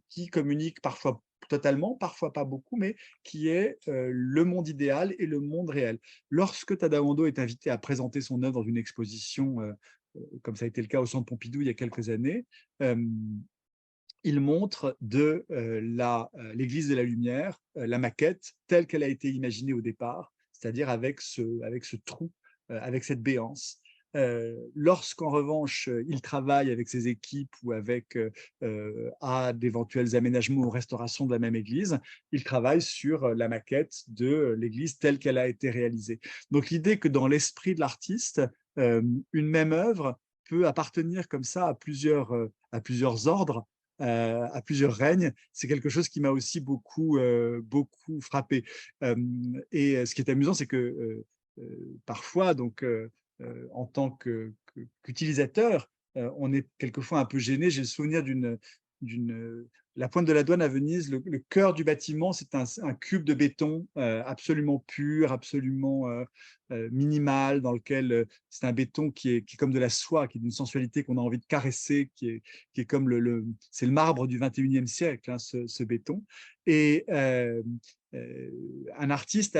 qui communiquent parfois totalement, parfois pas beaucoup, mais qui est le monde idéal et le monde réel. Lorsque Tadao Ando est invité à présenter son œuvre dans une exposition comme ça a été le cas au Centre Pompidou il y a quelques années, il montre de l'église de la Lumière, la maquette telle qu'elle a été imaginée au départ, c'est-à-dire avec ce trou, avec cette béance. Lorsqu'en revanche, il travaille avec ses équipes ou avec à d'éventuels aménagements ou restaurations de la même église, il travaille sur la maquette de l'église telle qu'elle a été réalisée. Donc l'idée que dans l'esprit de l'artiste, une même œuvre peut appartenir comme ça à plusieurs ordres, à plusieurs règnes, c'est quelque chose qui m'a aussi beaucoup frappé. Et ce qui est amusant, c'est que parfois, donc, en tant qu'utilisateur, on est quelquefois un peu gêné. J'ai le souvenir la Pointe de la Douane à Venise, le cœur du bâtiment, c'est un cube de béton absolument pur, absolument minimal, dans lequel c'est un béton qui est comme de la soie, qui est d'une sensualité qu'on a envie de caresser, qui est comme c'est le marbre du 21e siècle, hein, ce béton. Et un artiste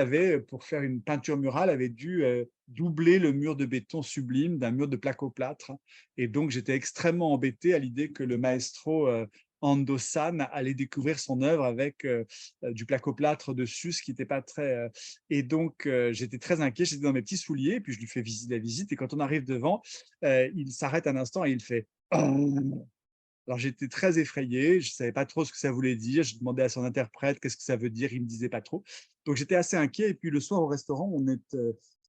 pour faire une peinture murale, avait dû doubler le mur de béton sublime d'un mur de placo-plâtre. Et donc, j'étais extrêmement embêté à l'idée que le maestro Ando San allait découvrir son œuvre avec du placo-plâtre dessus, ce qui n'était pas très… Et donc, j'étais très inquiet, j'étais dans mes petits souliers, et puis je lui fais la visite, et quand on arrive devant, il s'arrête un instant et il fait… Alors, j'étais très effrayé, je ne savais pas trop ce que ça voulait dire, je demandais à son interprète qu'est-ce que ça veut dire, il ne me disait pas trop. Donc, j'étais assez inquiet, et puis le soir au restaurant, on est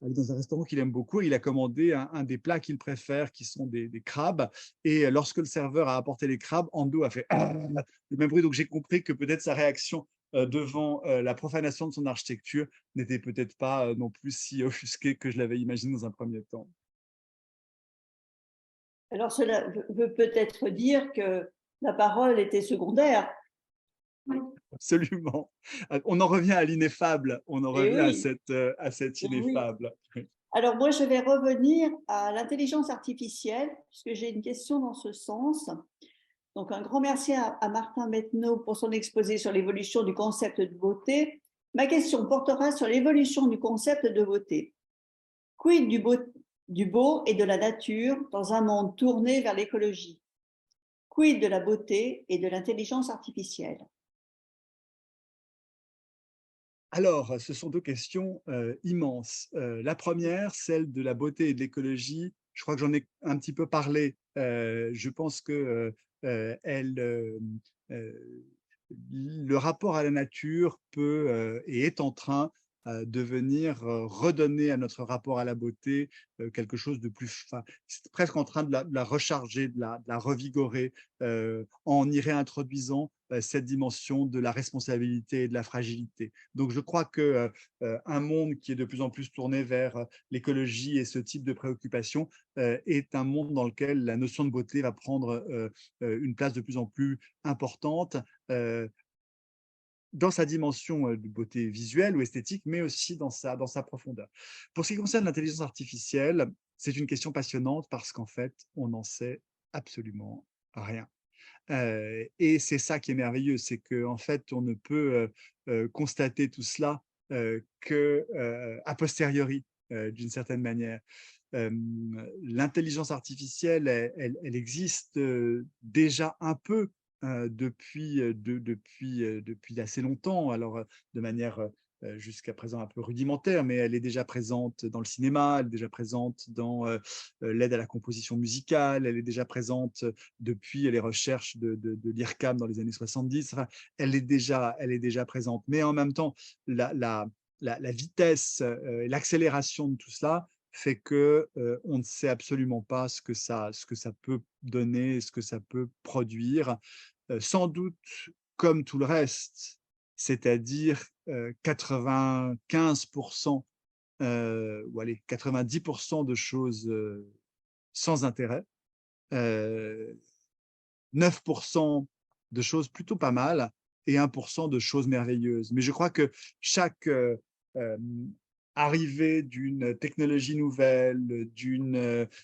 dans un restaurant qu'il aime beaucoup, il a commandé un des plats qu'il préfère, qui sont des crabes, et lorsque le serveur a apporté les crabes, Ando a fait le même bruit, donc j'ai compris que peut-être sa réaction devant la profanation de son architecture n'était peut-être pas non plus si offusquée que je l'avais imaginé dans un premier temps. Alors, cela veut peut-être dire que la parole était secondaire. Absolument. On en revient à l'ineffable, on en revient oui. à cette Oui. ineffable. Alors, moi, je vais revenir à l'intelligence artificielle, puisque j'ai une question dans ce sens. Donc, un grand merci à Martin Mettenaud pour son exposé sur l'évolution du concept de beauté. Ma question portera sur l'évolution du concept de beauté. Quid du beau et de la nature dans un monde tourné vers l'écologie? Quid de la beauté et de l'intelligence artificielle? Alors, ce sont deux questions immenses. La première, celle de la beauté et de l'écologie, je crois que j'en ai un petit peu parlé. Je pense que le rapport à la nature peut et est en train de venir redonner à notre rapport à la beauté quelque chose de plus… c'est presque en train de la recharger, de la revigorer, en y réintroduisant cette dimension de la responsabilité et de la fragilité. Donc, je crois qu'un monde qui est de plus en plus tourné vers l'écologie et ce type de préoccupation est un monde dans lequel la notion de beauté va prendre une place de plus en plus importante dans sa dimension de beauté visuelle ou esthétique, mais aussi dans sa profondeur. Pour ce qui concerne l'intelligence artificielle, c'est une question passionnante parce qu'en fait, on n'en sait absolument rien. Et c'est ça qui est merveilleux, c'est qu'en fait, on ne peut constater tout cela qu'a posteriori, d'une certaine manière. L'intelligence artificielle, elle existe déjà un peu depuis assez longtemps, alors de manière jusqu'à présent un peu rudimentaire, mais elle est déjà présente dans le cinéma, elle est déjà présente dans l'aide à la composition musicale, elle est déjà présente depuis les recherches de l'IRCAM dans les années 70, enfin, elle est déjà présente. Mais en même temps, la vitesse, l'accélération de tout cela fait que on ne sait absolument pas ce que ça peut donner, ce que ça peut produire. Sans doute comme tout le reste, c'est-à-dire 95% ou allez, 90% de choses sans intérêt, 9% de choses plutôt pas mal et 1% de choses merveilleuses. Mais je crois que chaque arrivée d'une technologie nouvelle, d'une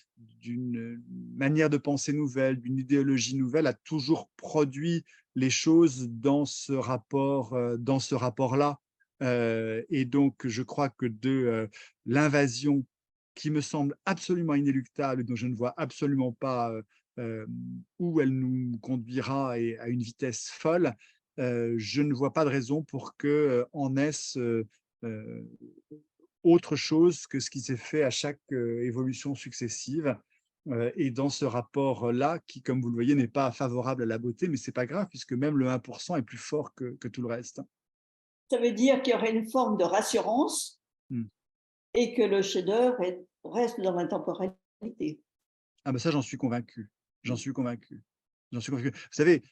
manière de penser nouvelle, d'une idéologie nouvelle a toujours produit les choses dans ce rapport-là. Et donc, je crois que de l'invasion qui me semble absolument inéluctable, dont je ne vois absolument pas où elle nous conduira à une vitesse folle, je ne vois pas de raison pour qu'en naisse autre chose que ce qui s'est fait à chaque évolution successive. Et dans ce rapport-là, qui, comme vous le voyez, n'est pas favorable à la beauté, mais ce n'est pas grave, puisque même le 1% est plus fort que tout le reste. Ça veut dire qu'il y aurait une forme de rassurance et que le chef-d'œuvre reste dans l'intemporalité. Ah ben ça, j'en suis convaincu. J'en suis convaincu. J'en suis convaincu. Vous savez,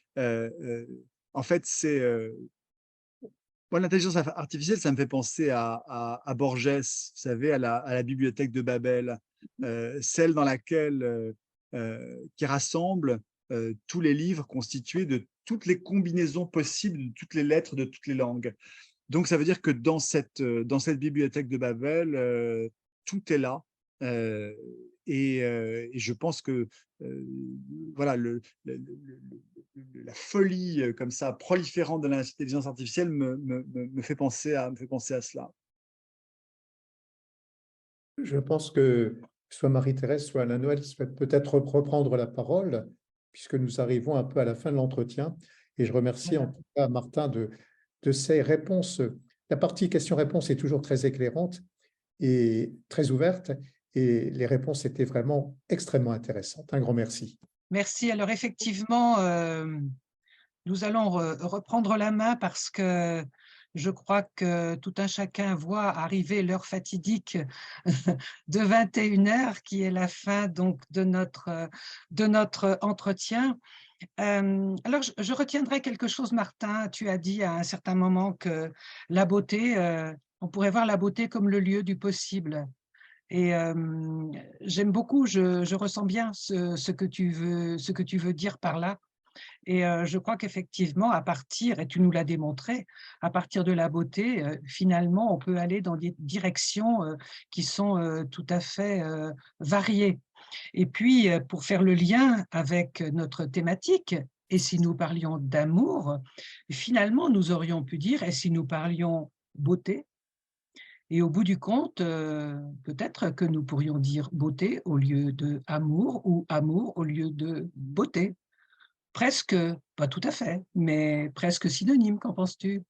en fait, c'est... moi, l'intelligence artificielle, ça me fait penser à Borges, vous savez, à la bibliothèque de Babel, celle dans laquelle, qui rassemble tous les livres constitués de toutes les combinaisons possibles, de toutes les lettres de toutes les langues. Donc, ça veut dire que dans cette bibliothèque de Babel, tout est là. Et je pense que voilà, la folie comme ça, proliférante de l'intelligence artificielle me fait penser à cela. Je pense que soit Marie-Thérèse, soit Alain-Noël souhaitent peut-être reprendre la parole, puisque nous arrivons un peu à la fin de l'entretien. Et je remercie en tout cas Martin de ses réponses. La partie questions-réponses est toujours très éclairante et très ouverte. Et les réponses étaient vraiment extrêmement intéressantes. Un grand merci. Merci. Alors effectivement, nous allons reprendre la main parce que je crois que tout un chacun voit arriver l'heure fatidique de 21h, qui est la fin donc de notre entretien. Alors, je retiendrai quelque chose, Martin. Tu as dit à un certain moment que la beauté, on pourrait voir la beauté comme le lieu du possible. Et j'aime beaucoup, je ressens bien ce que tu veux dire par là. Et je crois qu'effectivement, à partir, et tu nous l'as démontré, à partir de la beauté, finalement, on peut aller dans des directions qui sont tout à fait variées. Et puis, pour faire le lien avec notre thématique, et si nous parlions d'amour, finalement, nous aurions pu dire, et si nous parlions beauté? Et au bout du compte, peut-être que nous pourrions dire beauté au lieu de amour ou amour au lieu de beauté. Presque, pas tout à fait, mais presque synonyme, qu'en penses-tu?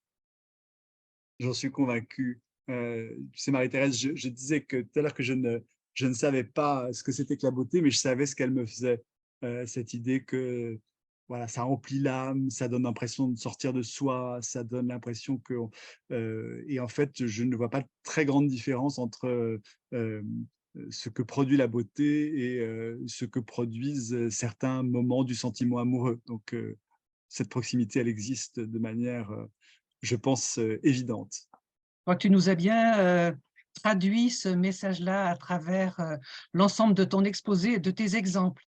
J'en suis convaincu. Tu sais, Marie-Thérèse, je disais que tout à l'heure que je ne savais pas ce que c'était que la beauté, mais je savais ce qu'elle me faisait. Cette idée que voilà, ça remplit l'âme, ça donne l'impression de sortir de soi, ça donne l'impression que... et en fait, je ne vois pas de très grande différence entre ce que produit la beauté et ce que produisent certains moments du sentiment amoureux. Donc, cette proximité, elle existe de manière, je pense, évidente. Tu nous as bien traduit ce message-là à travers l'ensemble de ton exposé et de tes exemples.